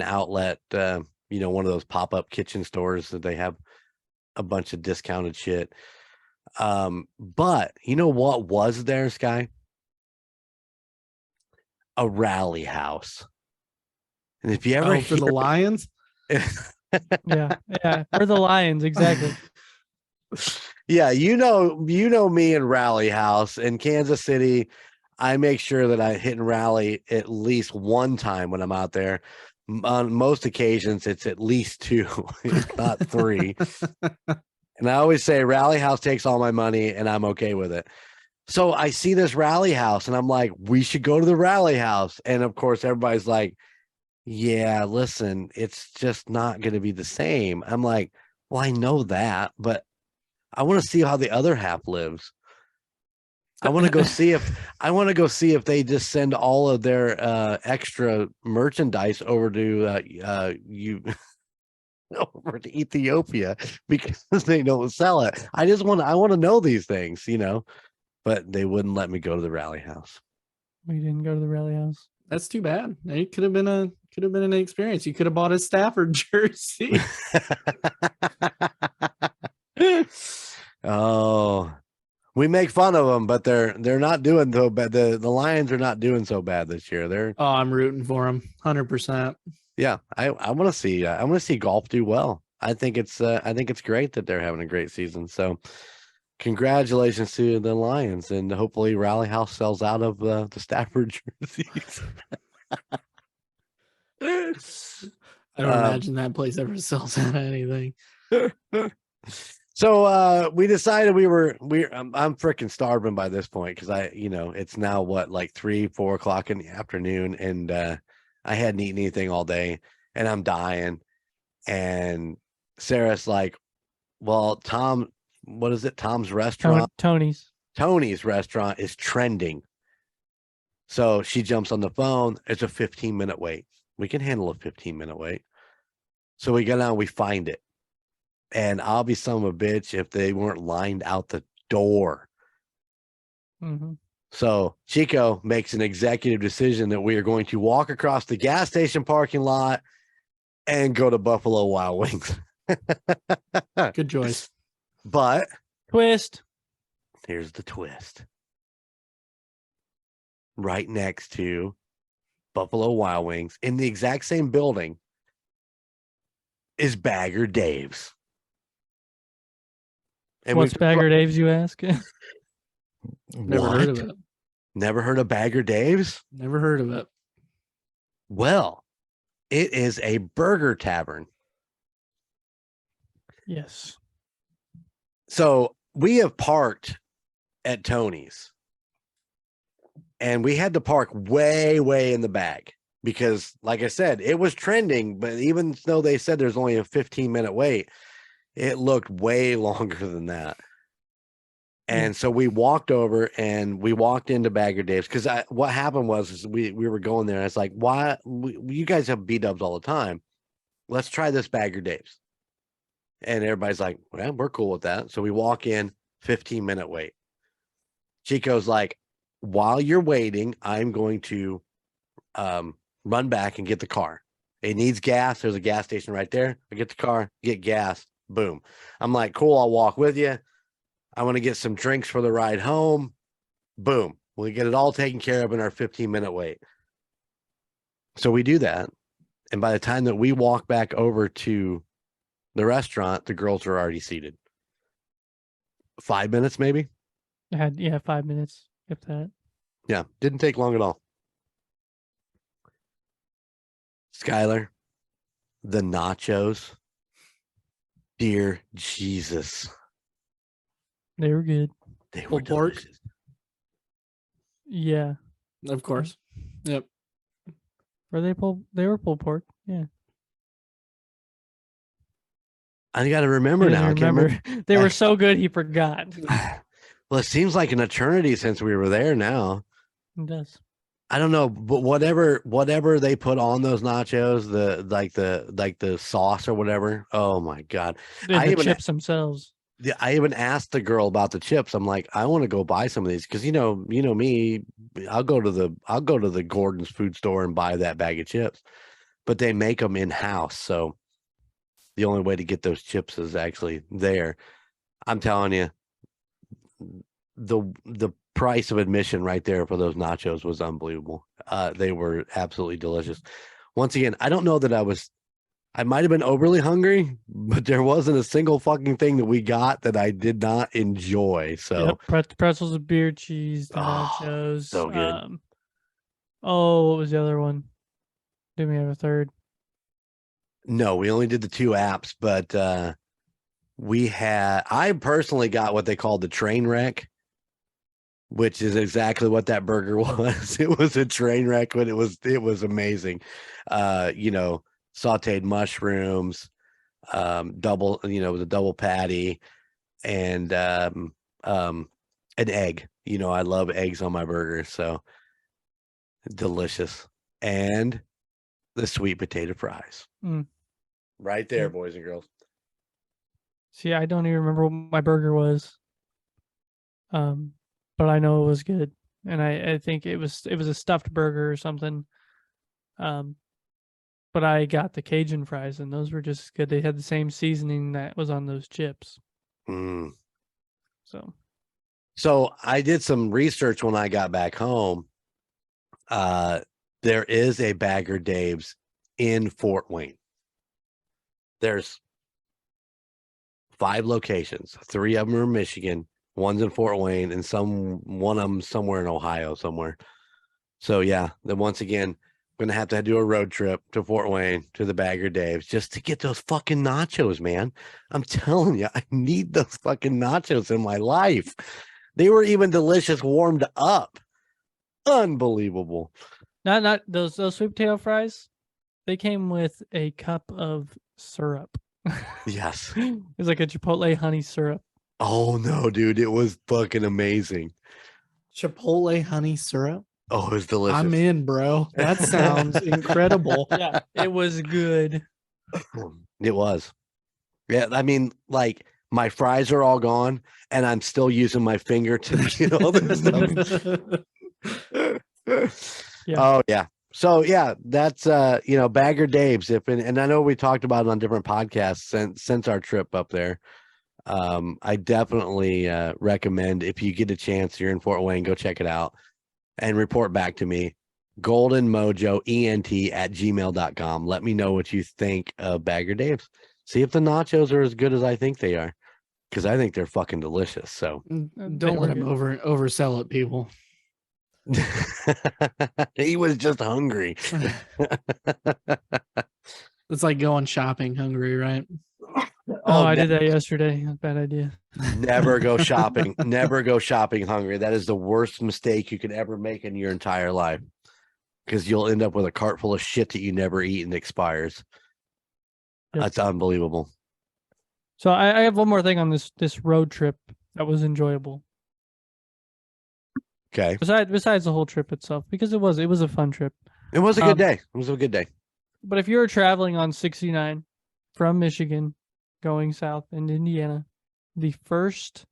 Speaker 4: outlet, one of those pop-up kitchen stores that they have a bunch of discounted shit. But you know what was there, Sky? A rally house. And if you ever
Speaker 5: for the Lions?
Speaker 3: yeah, for the Lions, exactly.
Speaker 4: Yeah, you know me and Rally House in Kansas City. I make sure that I hit and rally at least one time when I'm out there. On most occasions, it's at least two, if not three. And I always say Rally House takes all my money and I'm okay with it. So I see this Rally House and I'm like, we should go to the Rally House. And of course, everybody's like, yeah, listen, it's just not going to be the same. I'm like, well, I know that, but I want to see how the other half lives. I want to go see if they just send all of their extra merchandise over to over to Ethiopia because they don't sell it. I want to know these things, but they wouldn't let me go to the Rally House.
Speaker 3: We didn't go to the Rally House.
Speaker 5: That's too bad. It could have been an experience. You could have bought a Stafford jersey.
Speaker 4: Oh, we make fun of them, but they're not doing so bad. The Lions are not doing so bad this year.
Speaker 5: I'm rooting for them 100%.
Speaker 4: Yeah, I want to see golf do well. I think it's great that they're having a great season. So congratulations to the Lions, and hopefully Rally House sells out of the Stafford jerseys.
Speaker 5: I don't imagine that place ever sells out of anything.
Speaker 4: So we decided I'm freaking starving by this point because it's now like 3-4 o'clock in the afternoon and I hadn't eaten anything all day and I'm dying. And Sarah's like, well, Tom, what is it? Tom's restaurant? Tony's restaurant is trending. So she jumps on the phone. It's a 15-minute wait. We can handle a 15-minute wait. So we go down, we find it. And I'll be son of a bitch if they weren't lined out the door.
Speaker 3: Mm-hmm.
Speaker 4: So Chico makes an executive decision that we are going to walk across the gas station parking lot and go to Buffalo Wild Wings.
Speaker 5: Good choice.
Speaker 4: But
Speaker 3: twist.
Speaker 4: Here's the twist. Right next to Buffalo Wild Wings in the exact same building is Bagger Dave's. And
Speaker 3: what's Bagger Dave's, you ask?
Speaker 5: Never heard of it.
Speaker 4: Never heard of Bagger Dave's?
Speaker 5: Never heard of it.
Speaker 4: Well, it is a burger tavern.
Speaker 3: Yes.
Speaker 4: So we have parked at Tony's. And we had to park way, way in the back because, like I said, it was trending. But even though they said there's only a 15-minute wait, it looked way longer than that. And so we walked over and we walked into Bagger Dave's because what happened was is we were going there. And it's like, why? You guys have B-dubs all the time. Let's try this Bagger Dave's. And everybody's like, well, we're cool with that. So we walk in, 15-minute wait. Chico's like, while you're waiting, I'm going to run back and get the car. It needs gas. There's a gas station right there. I get the car, get gas, boom. I'm like, cool, I'll walk with you. I want to get some drinks for the ride home. Boom. We get it all taken care of in our 15-minute wait. So we do that. And by the time that we walk back over to the restaurant, the girls are already seated. 5 minutes, maybe?
Speaker 3: I had 5 minutes, if that.
Speaker 4: Yeah, didn't take long at all. Skyler, the nachos. Dear Jesus.
Speaker 3: They were good.
Speaker 4: They were
Speaker 5: Pulled pork?
Speaker 4: delicious.
Speaker 3: Yeah.
Speaker 5: Of course. Yep.
Speaker 3: They were pulled pork. Yeah.
Speaker 4: I got to remember
Speaker 3: He
Speaker 4: now. I
Speaker 3: didn't
Speaker 4: can't
Speaker 3: remember. They were so good he forgot.
Speaker 4: Well, it seems like an eternity since we were there now.
Speaker 3: It does.
Speaker 4: I don't know, but whatever they put on those nachos, the sauce or whatever. Oh my God.
Speaker 3: And
Speaker 4: I
Speaker 3: the
Speaker 4: even-
Speaker 3: chips themselves.
Speaker 4: I even asked the girl about the chips. I'm like, I want to go buy some of these because you know me. I'll go to the Gordon's food store and buy that bag of chips, but they make them in house. So the only way to get those chips is actually there. I'm telling you, the price of admission right there for those nachos was unbelievable. They were absolutely delicious. Once again, I don't know that I might have been overly hungry, but there wasn't a single fucking thing that we got that I did not enjoy. So
Speaker 3: Pretzels with beer cheese, the
Speaker 4: Oh,
Speaker 3: nachos.
Speaker 4: so good.
Speaker 3: What was the other one? Didn't we have a third?
Speaker 4: no, we only did the 2 apps, but I personally got what they called the train wreck, which is exactly what that burger was. It was a train wreck, but it was amazing. Sauteed mushrooms, double, it was a double patty and an egg. I love eggs on my burger, so delicious. And the sweet potato fries.
Speaker 3: Mm.
Speaker 4: Right there,
Speaker 3: Yeah.
Speaker 4: boys and girls.
Speaker 3: See, I don't even remember what my burger was. But I know it was good, and I think it was a stuffed burger or something. But I got the Cajun fries, and those were just good. They had the same seasoning that was on those chips.
Speaker 4: Mm.
Speaker 3: So
Speaker 4: I did some research when I got back home. There is a Bagger Dave's in Fort Wayne. There's 5 locations. 3 of them are in Michigan. One's in Fort Wayne, and one of them somewhere in Ohio somewhere. So yeah, then once again, I'm gonna have to do a road trip to Fort Wayne to the Bagger Dave's just to get those fucking nachos, man. I'm telling you, I need those fucking nachos in my life. They were even delicious warmed up. Unbelievable.
Speaker 3: not those sweet potato fries. They came with a cup of syrup.
Speaker 4: Yes.
Speaker 3: It was like a Chipotle honey syrup.
Speaker 4: Oh no, dude, it was fucking amazing.
Speaker 5: Chipotle honey syrup.
Speaker 4: Oh, it was delicious.
Speaker 5: I'm in, bro. That sounds incredible.
Speaker 3: Yeah, it was good.
Speaker 4: It was. Yeah, I mean, like my fries are all gone, and I'm still using my finger to get all this stuff.
Speaker 3: Yeah.
Speaker 4: Oh yeah. So yeah, that's Bagger Dave's. And I know we talked about it on different podcasts since our trip up there. I definitely recommend if you get a chance, you're in Fort Wayne, go check it out and report back to me. Golden Mojo ENT@gmail.com. Let me know what you think of Bagger Dave's. See if the nachos are as good as I think they are, because I think they're fucking delicious. So
Speaker 5: Don't let him oversell it, people.
Speaker 4: he was just hungry.
Speaker 5: It's like going shopping hungry, right?
Speaker 3: Oh, I
Speaker 4: ne-
Speaker 3: did that yesterday. Bad idea.
Speaker 4: never go shopping. Never go shopping hungry. That is the worst mistake you could ever make in your entire life, because you'll end up with a cart full of shit that you never eat and expires.
Speaker 3: Yep.
Speaker 4: That's unbelievable.
Speaker 3: So I have one more thing on this road trip that was enjoyable.
Speaker 4: Okay.
Speaker 3: Besides the whole trip itself, because it was a fun trip.
Speaker 4: It was a good day. It was a good day.
Speaker 3: But if you're traveling on 69 from Michigan going south into Indiana, the first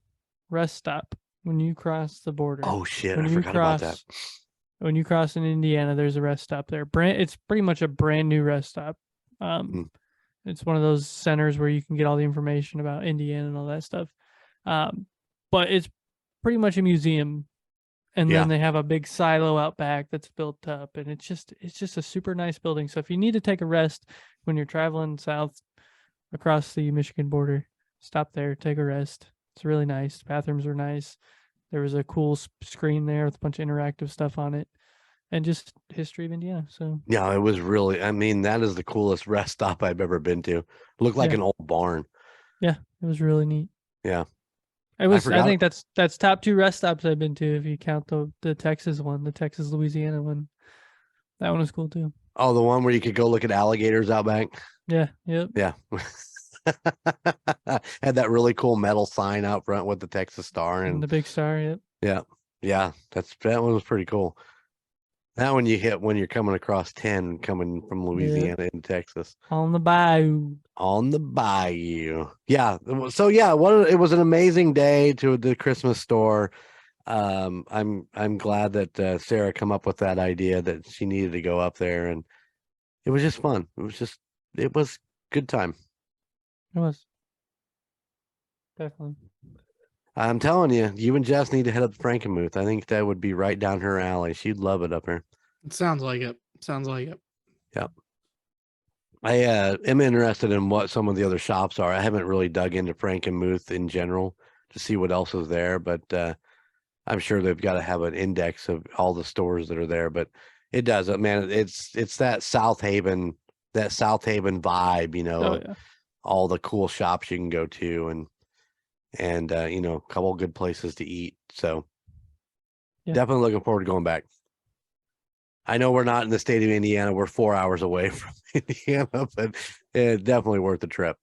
Speaker 3: rest stop when you cross the border.
Speaker 4: Oh shit,
Speaker 3: when
Speaker 4: I
Speaker 3: you
Speaker 4: forgot about that.
Speaker 3: When you cross in Indiana, there's a rest stop there. It's pretty much a brand new rest stop. It's one of those centers where you can get all the information about Indiana and all that stuff. But it's pretty much a museum. And then they have a big silo out back that's built up, and it's just a super nice building. So if you need to take a rest when you're traveling south across the Michigan border, stop there, take a rest. It's really nice. Bathrooms are nice. There was a cool screen there with a bunch of interactive stuff on it, and just history of Indiana. So
Speaker 4: Yeah, it was really. I mean, that is the coolest rest stop I've ever been to. It looked like an old barn.
Speaker 3: yeah, it was really neat.
Speaker 4: Yeah.
Speaker 3: It was. I
Speaker 4: forgot-
Speaker 3: think that's top 2 rest stops I've been to if you count the Texas one, the Texas Louisiana one. That one was cool too.
Speaker 4: Oh, the one where you could go look at alligators out back.
Speaker 3: Yeah. Yep.
Speaker 4: Yeah. Had that really cool metal sign out front with the Texas star
Speaker 3: And
Speaker 4: and
Speaker 3: the big star. Yep.
Speaker 4: yeah, that one was pretty cool. That one you hit when you're coming across 10 coming from Louisiana into Texas.
Speaker 3: On the bayou.
Speaker 4: On the bayou. Yeah. So yeah, it was an amazing day to the Christmas store. I'm glad that Sarah come up with that idea that she needed to go up there, and it was just fun. It was good time.
Speaker 3: It was. Definitely.
Speaker 4: I'm telling you, you and Jess need to head up to Frankenmuth. I think that would be right down her alley. She'd love it up there.
Speaker 5: It sounds like it. Sounds like it.
Speaker 4: Yep. I am interested in what some of the other shops are. I haven't really dug into Frankenmuth in general to see what else is there, but I'm sure they've got to have an index of all the stores that are there. But it does, man. It's that South Haven vibe, you know,
Speaker 3: Oh yeah.
Speaker 4: all the cool shops you can go to, and you know, a couple good places to eat. So
Speaker 3: Yeah.
Speaker 4: definitely looking forward to going back. I know we're not in the state of Indiana. We're 4 hours away from Indiana, but it's definitely worth the trip.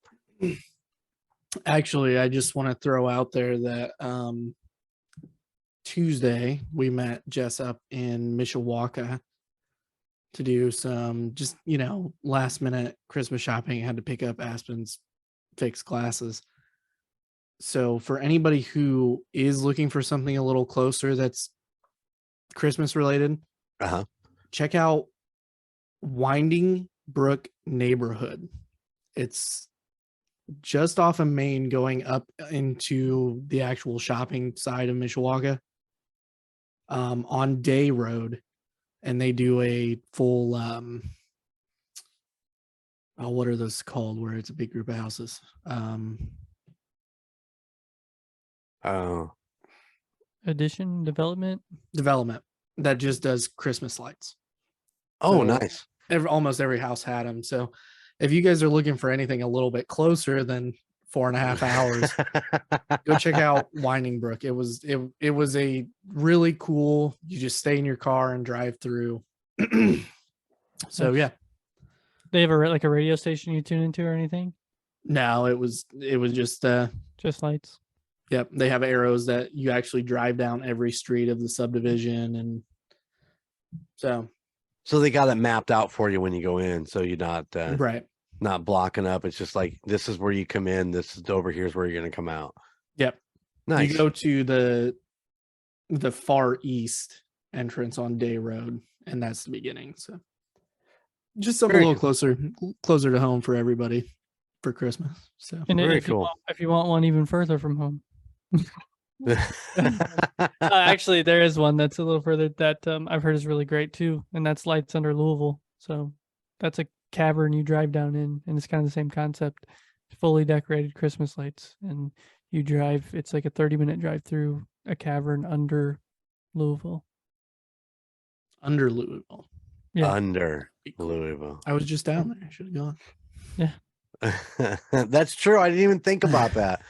Speaker 5: Actually, I just want to throw out there that Tuesday we met Jess up in Mishawaka to do some just, you know, last minute Christmas shopping. I had to pick up Aspen's fixed glasses. So for anybody who is looking for something a little closer that's Christmas related, check out Winding Brook neighborhood. It's just off of Main going up into the actual shopping side of Mishawaka, on Day Road, and they do a full what are those called where it's a big group of houses?
Speaker 3: Addition, development.
Speaker 5: That just does Christmas lights.
Speaker 4: Oh,
Speaker 5: So,
Speaker 4: nice.
Speaker 5: Almost every house had them. So if you guys are looking for anything a little bit closer than 4.5 hours, go check out Winding Brook. It was a really cool. You just stay in your car and drive through. So
Speaker 3: Nice.
Speaker 5: yeah,
Speaker 3: They have a radio station you tune into or anything?
Speaker 5: no, it was just
Speaker 3: Just lights.
Speaker 5: yep. They have arrows that you actually drive down every street of the subdivision, and so
Speaker 4: So they got it mapped out for you when you go in, so you're
Speaker 5: right.
Speaker 4: not blocking up. It's just like, this is where you come in. This is over here's where you're going to come out.
Speaker 5: Yep.
Speaker 4: Nice.
Speaker 5: You go to the far east entrance on Day Road, and that's the beginning. So just something
Speaker 4: Very
Speaker 5: a little closer to home for everybody for Christmas. So
Speaker 3: And
Speaker 4: Very
Speaker 3: if
Speaker 4: cool.
Speaker 3: if you want one even further from home. Actually, there is one that's a little further that I've heard is really great too, and that's Lights Under Louisville. So that's a cavern you drive down in, and it's kind of the same concept. Fully decorated Christmas lights, and you drive. It's like a 30-minute drive through a cavern under Louisville.
Speaker 5: under Louisville.
Speaker 3: Yeah.
Speaker 4: Under Louisville.
Speaker 5: I was just down there. I should have gone.
Speaker 4: That's true. I didn't even think about that.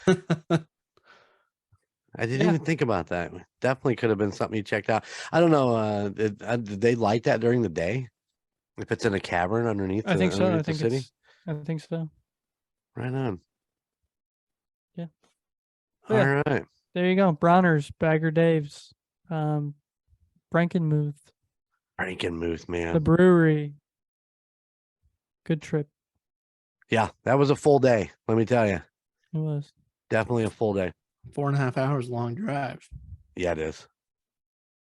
Speaker 4: I didn't
Speaker 3: Yeah.
Speaker 4: even think about that. Definitely could have been something you checked out. I don't know. Did they light that during the day? If it's in a cavern underneath,
Speaker 3: I think so. I
Speaker 4: underneath the
Speaker 3: think
Speaker 4: city,
Speaker 3: it's. I think so.
Speaker 4: right on.
Speaker 3: Yeah.
Speaker 4: All
Speaker 3: Yeah.
Speaker 4: right.
Speaker 3: There you go. Bronner's, Bagger Dave's, Frankenmuth,
Speaker 4: Frankenmuth,
Speaker 3: the
Speaker 4: man.
Speaker 3: brewery. Good trip.
Speaker 4: Yeah, that was a full day. Let me tell you,
Speaker 3: It was.
Speaker 4: definitely a full day.
Speaker 5: 4.5 hours long drive.
Speaker 4: Yeah, it is.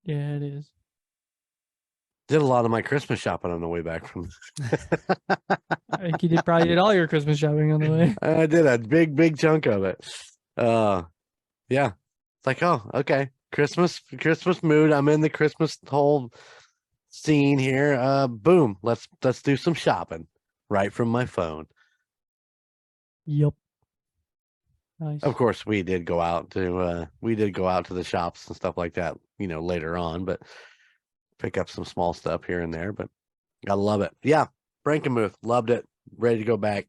Speaker 3: Yeah, it is.
Speaker 4: Did a lot of my Christmas shopping on the way back from.
Speaker 3: I think you probably did all your Christmas shopping on the way.
Speaker 4: I did a big chunk of it. Yeah. It's like, oh, okay. Christmas mood. I'm in the Christmas whole scene here. Boom. Let's do some shopping right from my phone.
Speaker 3: Yep. Nice.
Speaker 4: Of course, we did go out to the shops and stuff like that, later on, but pick up some small stuff here and there, but gotta love it. Yeah. Frankenmuth, loved it. Ready to go back.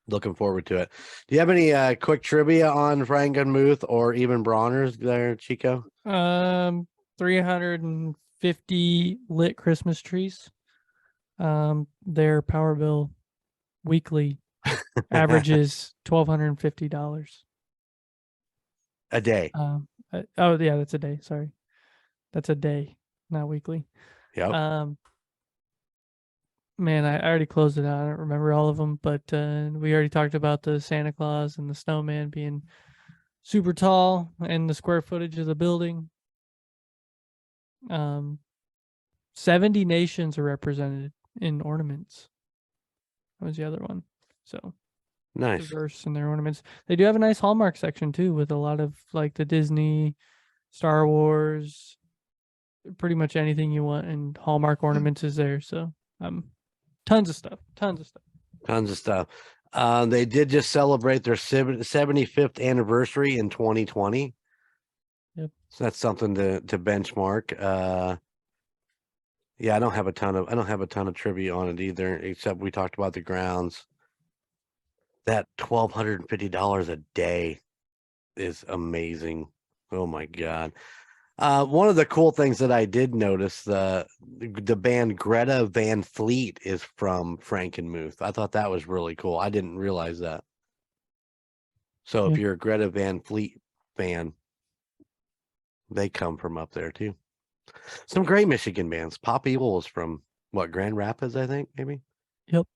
Speaker 4: Looking forward to it. Do you have any quick trivia on Frankenmuth or even Bronner's there, Chico?
Speaker 3: 350 lit Christmas trees. Their power bill weekly averages $1,250
Speaker 4: A day.
Speaker 3: Oh yeah, that's a day. Sorry, that's a day, not weekly.
Speaker 4: Yep.
Speaker 3: Man, I already closed it out. I don't remember all of them, but we already talked about the Santa Claus and the snowman being super tall and the square footage of the building. 70 nations are represented in ornaments. That was the other one. So
Speaker 4: Nice.
Speaker 3: diverse in their ornaments. They do have a nice Hallmark section too, with a lot of like the Disney, Star Wars, pretty much anything you want, and Hallmark ornaments is there. So tons of stuff.
Speaker 4: They did just celebrate their 75th anniversary in 2020.
Speaker 3: Yep.
Speaker 4: So that's something to benchmark. Yeah, I don't have a ton of trivia on it either, except we talked about the grounds. That $1,250 a day is amazing. Oh my God. One of the cool things that I did notice, the band Greta Van Fleet is from Frankenmuth. I thought that was really cool. I didn't realize that. So if
Speaker 3: Yeah.
Speaker 4: you're a Greta Van Fleet fan, they come from up there too. Some great Michigan bands. Pop Evil is from Grand Rapids, I think, maybe.
Speaker 3: Yep.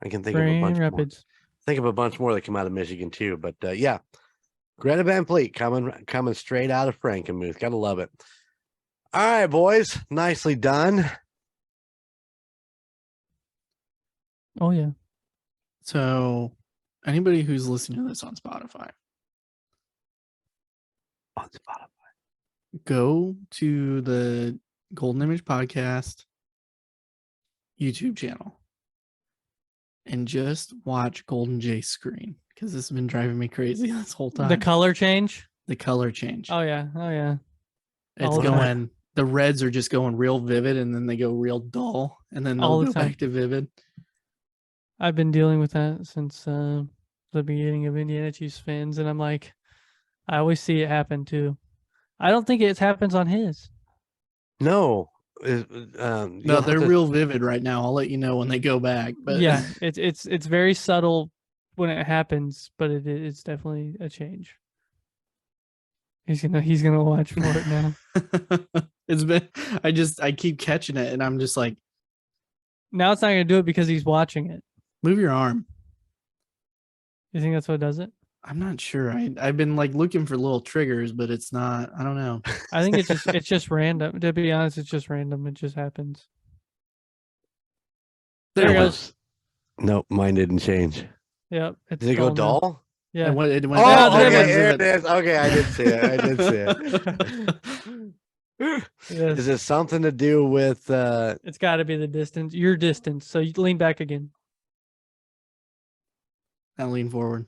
Speaker 4: I can think of a bunch more.
Speaker 3: Rapids.
Speaker 4: Think of a bunch more that come out of Michigan too. But yeah, Greta Van Fleet coming straight out of Frankenmuth. Gotta love it. All right, boys, nicely done.
Speaker 3: Oh yeah.
Speaker 5: So, anybody who's listening to this on Spotify, go to the Golden Image Podcast YouTube channel and just watch Golden Jay's screen, because this has been driving me crazy this whole time.
Speaker 3: The color change.
Speaker 5: The color change.
Speaker 3: Oh yeah.
Speaker 5: It's
Speaker 3: all the time.
Speaker 5: going, the reds are just going real vivid, and then they go real dull, and then
Speaker 3: All
Speaker 5: they'll
Speaker 3: the
Speaker 5: go
Speaker 3: time.
Speaker 5: back to vivid.
Speaker 3: I've been dealing with that since the beginning of Indiana Chiefs fans, and I'm like, I always see it happen too. I don't think it happens on his.
Speaker 4: No.
Speaker 5: No, they're real vivid right now. I'll let you know when they go back. But
Speaker 3: Yeah, it's very subtle when it happens, but it's definitely a change. He's gonna watch for it now.
Speaker 5: it's been, I keep catching it, and I'm just like,
Speaker 3: Now it's not gonna do it because he's watching it.
Speaker 5: move your arm.
Speaker 3: You think that's what does it?
Speaker 5: I'm not sure. I've been like looking for little triggers, but it's not. I don't know.
Speaker 3: I think it's just random. To be honest, it's just random. It just happens. There it goes.
Speaker 4: Nope, mine didn't change.
Speaker 3: Yep. It's
Speaker 4: Did it go
Speaker 3: dull now.
Speaker 4: dull?
Speaker 3: Yeah.
Speaker 5: It went
Speaker 4: Oh,
Speaker 5: back to
Speaker 3: there
Speaker 4: okay,
Speaker 3: it
Speaker 4: there
Speaker 5: vivid.
Speaker 4: it is. Okay, I did see it.
Speaker 3: Yes.
Speaker 4: Is it something to do with
Speaker 3: It's got to be the distance. Your distance. So you lean back again.
Speaker 5: Now lean forward.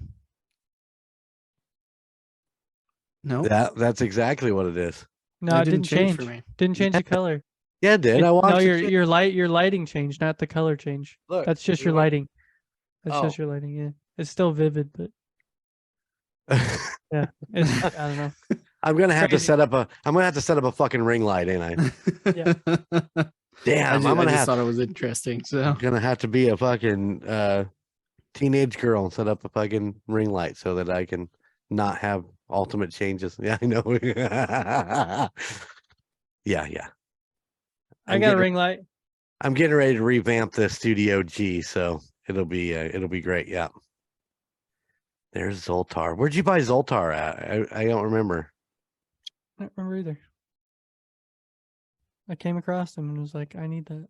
Speaker 5: No,
Speaker 4: that's exactly what it is.
Speaker 3: No, it didn't change.
Speaker 5: for me.
Speaker 3: Didn't change the color.
Speaker 4: Yeah, I did. I
Speaker 3: No,
Speaker 4: watched
Speaker 3: your lighting changed, not the color change.
Speaker 4: Look,
Speaker 3: That's just
Speaker 4: you
Speaker 3: your
Speaker 4: want-
Speaker 3: lighting. That's just
Speaker 4: Oh.
Speaker 3: your lighting. Yeah, it's still vivid, but yeah, it's I don't know.
Speaker 4: I'm gonna have to
Speaker 3: Crazy.
Speaker 4: set up a. I'm gonna have to set up a fucking ring light, ain't I?
Speaker 3: Yeah.
Speaker 4: Damn,
Speaker 5: I just thought it was interesting. So
Speaker 4: I'm gonna have to be a fucking teenage girl and set up a fucking ring light so that I can not have ultimate changes. Yeah, I know. yeah.
Speaker 3: I got a ring light.
Speaker 4: I'm getting ready to revamp the Studio G, so it'll be great. Yeah. There's Zoltar. Where'd you buy Zoltar at? I don't remember.
Speaker 3: I don't remember either. I came across him and was like, I need that.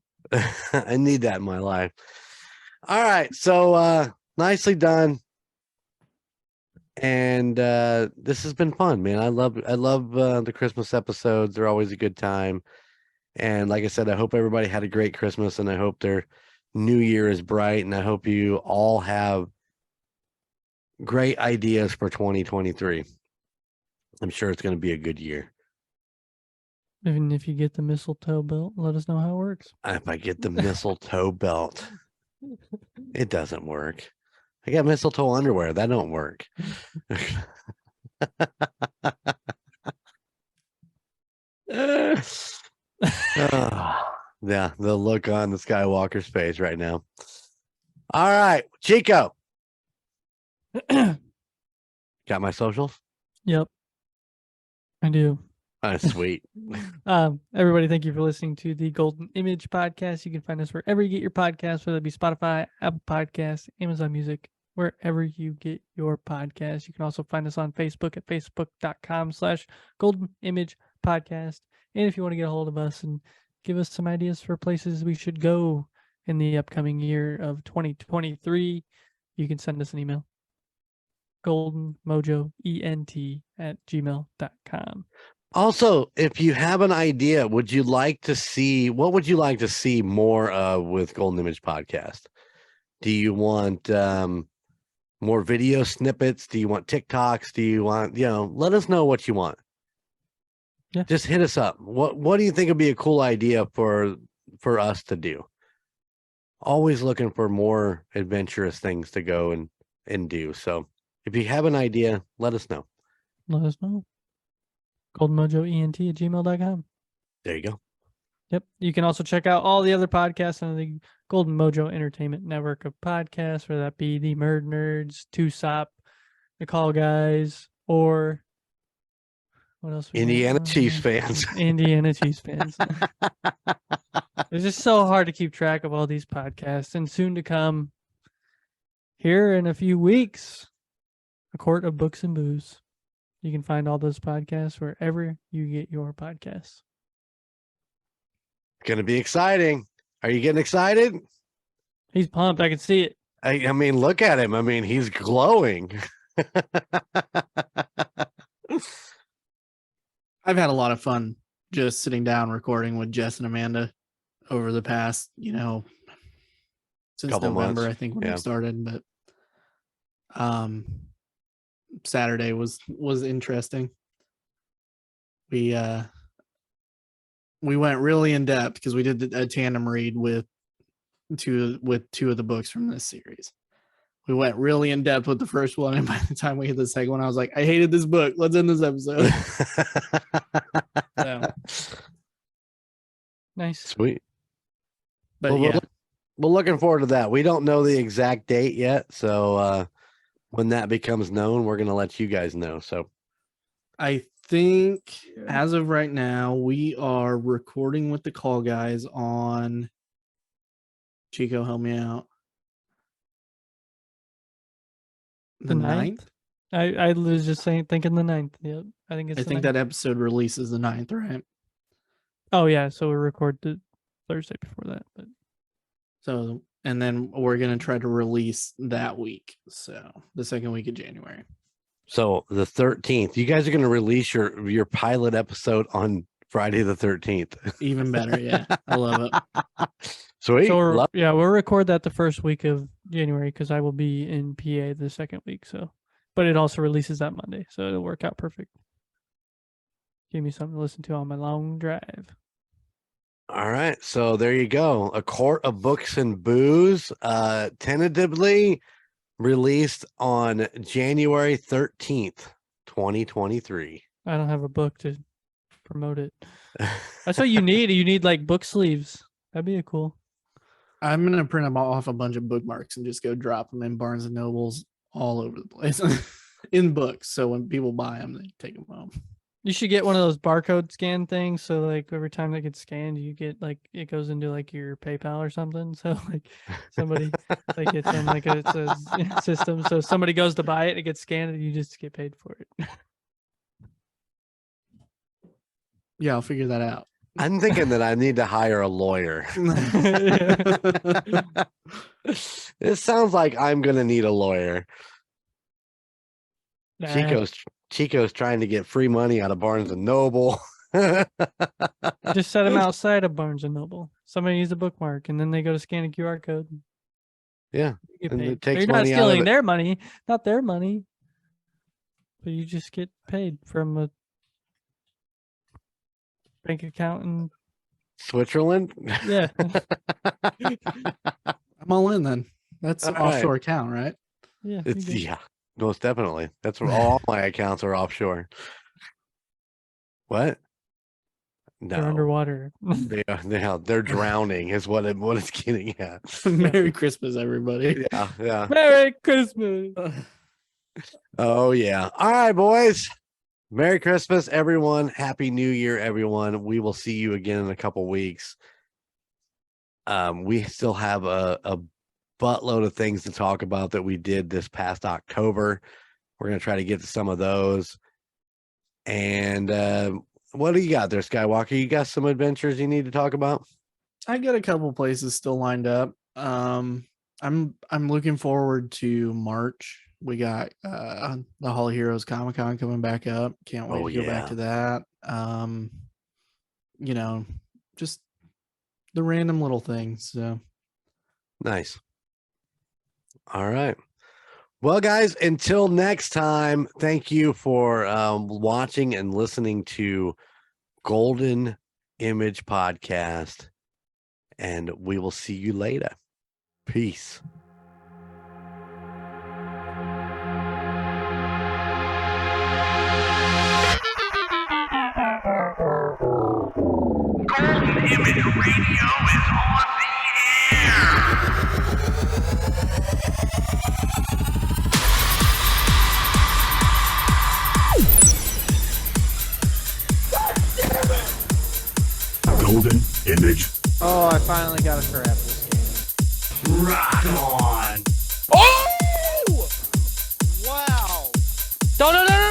Speaker 4: I need that in my life. All right, so nicely done. And this has been fun, man. I love the Christmas episodes. They're always a good time. And like I said, I hope everybody had a great Christmas, and I hope their new year is bright, and I hope you all have great ideas for 2023. I'm sure it's going to be a good year.
Speaker 3: Even if you get the mistletoe belt, let us know how it works.
Speaker 4: If I get the mistletoe belt, it doesn't work. I got mistletoe underwear. That don't work. Yeah, the look on the Skywalker's face right now. All right, Chico. Got my socials?
Speaker 3: Yep, I do.
Speaker 4: Sweet.
Speaker 3: Everybody, thank you for listening to the Golden Image podcast. You can find us wherever you get your podcasts, whether it be Spotify, Apple Podcasts, Amazon Music, wherever you get your podcasts. You can also find us on Facebook at facebook.com/Golden Image Podcast. And if you want to get a hold of us and give us some ideas for places we should go in the upcoming year of 2023, you can send us an email. goldenmojoent@gmail.com.
Speaker 4: Also, if you have an idea, what would you like to see more of with Golden Image Podcast? Do you want more video snippets? Do you want TikToks? Do you want, let us know what you want.
Speaker 3: Yeah.
Speaker 4: Just hit us up. What do you think would be a cool idea for us to do? Always looking for more adventurous things to go and do. So if you have an idea, let us know.
Speaker 3: Let us know. goldenmojoent@gmail.com.
Speaker 4: There you go.
Speaker 3: Yep. You can also check out all the other podcasts on the Golden Mojo Entertainment network of podcasts, whether that be the MurdNerds, Tusop, the Call Guys, or what else?
Speaker 4: Indiana Chiefs fans.
Speaker 3: Indiana Chiefs fans. It's just so hard to keep track of all these podcasts. And soon to come, here in a few weeks, A Court of Books and Booze. You can find all those podcasts wherever you get your podcasts.
Speaker 4: Gonna be exciting. Are you getting excited?
Speaker 3: He's pumped. I can see it.
Speaker 4: I mean, look at him. I mean, he's glowing.
Speaker 5: I've had a lot of fun just sitting down recording with Jess and Amanda over the past, since
Speaker 4: Couple
Speaker 5: November,
Speaker 4: months.
Speaker 5: I think, when
Speaker 4: Yeah.
Speaker 5: we started. But Saturday was interesting. We went really in depth because we did a tandem read with two of the books from this series. We went really in depth with the first one, and by the time we hit the second one, I was like, I hated this book. Let's end this episode. So,
Speaker 3: Nice.
Speaker 4: Sweet.
Speaker 5: but
Speaker 4: Well,
Speaker 5: yeah,
Speaker 4: we're looking forward to that. We don't know the exact date yet, so when that becomes known, we're gonna let you guys know. So
Speaker 5: I think as of right now, we are recording with the Call Guys on. Chico, help me out.
Speaker 3: The 9th? I was just thinking the 9th. Yep. I think it's
Speaker 5: I
Speaker 3: the
Speaker 5: think
Speaker 3: 9th.
Speaker 5: that episode releases the 9th, right?
Speaker 3: Oh, yeah. So we record the Thursday before that. But
Speaker 5: So, and then we're going to try to release that week. So, the second week of January.
Speaker 4: the 13th, you guys are gonna release your pilot episode on Friday the 13th.
Speaker 5: Even better. Yeah. I love it.
Speaker 4: Sweet.
Speaker 3: so we'll record that the first week of January because I will be in PA the second week. So, but it also releases that Monday, so it'll work out perfect. Give me something to listen to on my long drive.
Speaker 4: All right, so there you go. A Court of Books and Booze, tentatively released on January 13th, 2023.
Speaker 3: I don't have a book to promote it. That's what you need. You need like book sleeves. That'd be cool.
Speaker 5: I'm gonna print them off a bunch of bookmarks and just go drop them in Barnes and Nobles all over the place in books. So when people buy them, they take them home.
Speaker 3: You should get one of those barcode scan things. So like every time that gets scanned, you get like it goes into like your PayPal or something. So like somebody like it's in like it's a system. So somebody goes to buy it, it gets scanned, and you just get paid for it.
Speaker 5: Yeah, I'll figure that out.
Speaker 4: I'm thinking that I need to hire a lawyer. This sounds like I'm gonna need a lawyer.
Speaker 3: Nah,
Speaker 4: Chico's trying to get free money out of Barnes and Noble.
Speaker 3: just set them outside of Barnes and Noble. Somebody needs a bookmark, and then they go to scan a QR code.
Speaker 4: Yeah,
Speaker 3: You get
Speaker 4: and it
Speaker 3: paid.
Speaker 4: takes
Speaker 3: You're not
Speaker 4: money out of
Speaker 3: stealing
Speaker 4: it.
Speaker 3: their money, not their money, but you just get paid from a bank account, and
Speaker 4: Switzerland.
Speaker 3: yeah,
Speaker 5: I'm all in then. That's an
Speaker 4: All right.
Speaker 5: offshore account, right?
Speaker 3: yeah.
Speaker 4: It's
Speaker 3: you get-
Speaker 4: yeah, most definitely. That's where all my accounts are offshore. What?
Speaker 3: They're
Speaker 4: No,
Speaker 3: underwater.
Speaker 4: they're drowning. Is what it's getting at.
Speaker 5: Merry Christmas, everybody.
Speaker 4: Yeah, yeah.
Speaker 3: Merry Christmas.
Speaker 4: Oh yeah. All right, boys. Merry Christmas, everyone. Happy New Year, everyone. We will see you again in a couple weeks. We still have a buttload of things to talk about that we did this past October. We're gonna try to get to some of those. And what do you got there, Skywalker? You got some adventures you need to talk about?
Speaker 5: I got a couple places still lined up. I'm looking forward to March. We got the Hall of Heroes Comic-Con coming back up. Can't wait
Speaker 4: Oh,
Speaker 5: to go back
Speaker 4: yeah.
Speaker 5: to that. Just the random little things. So
Speaker 4: Nice. All right. Well, guys, until next time, thank you for watching and listening to Golden Image Podcast, and we will see you later. Peace.
Speaker 1: Golden Image Radio is on the air.
Speaker 2: Golden Image.
Speaker 6: Oh, I finally got a crap this game.
Speaker 2: Rock on.
Speaker 6: Oh! Wow.
Speaker 3: No, no, no,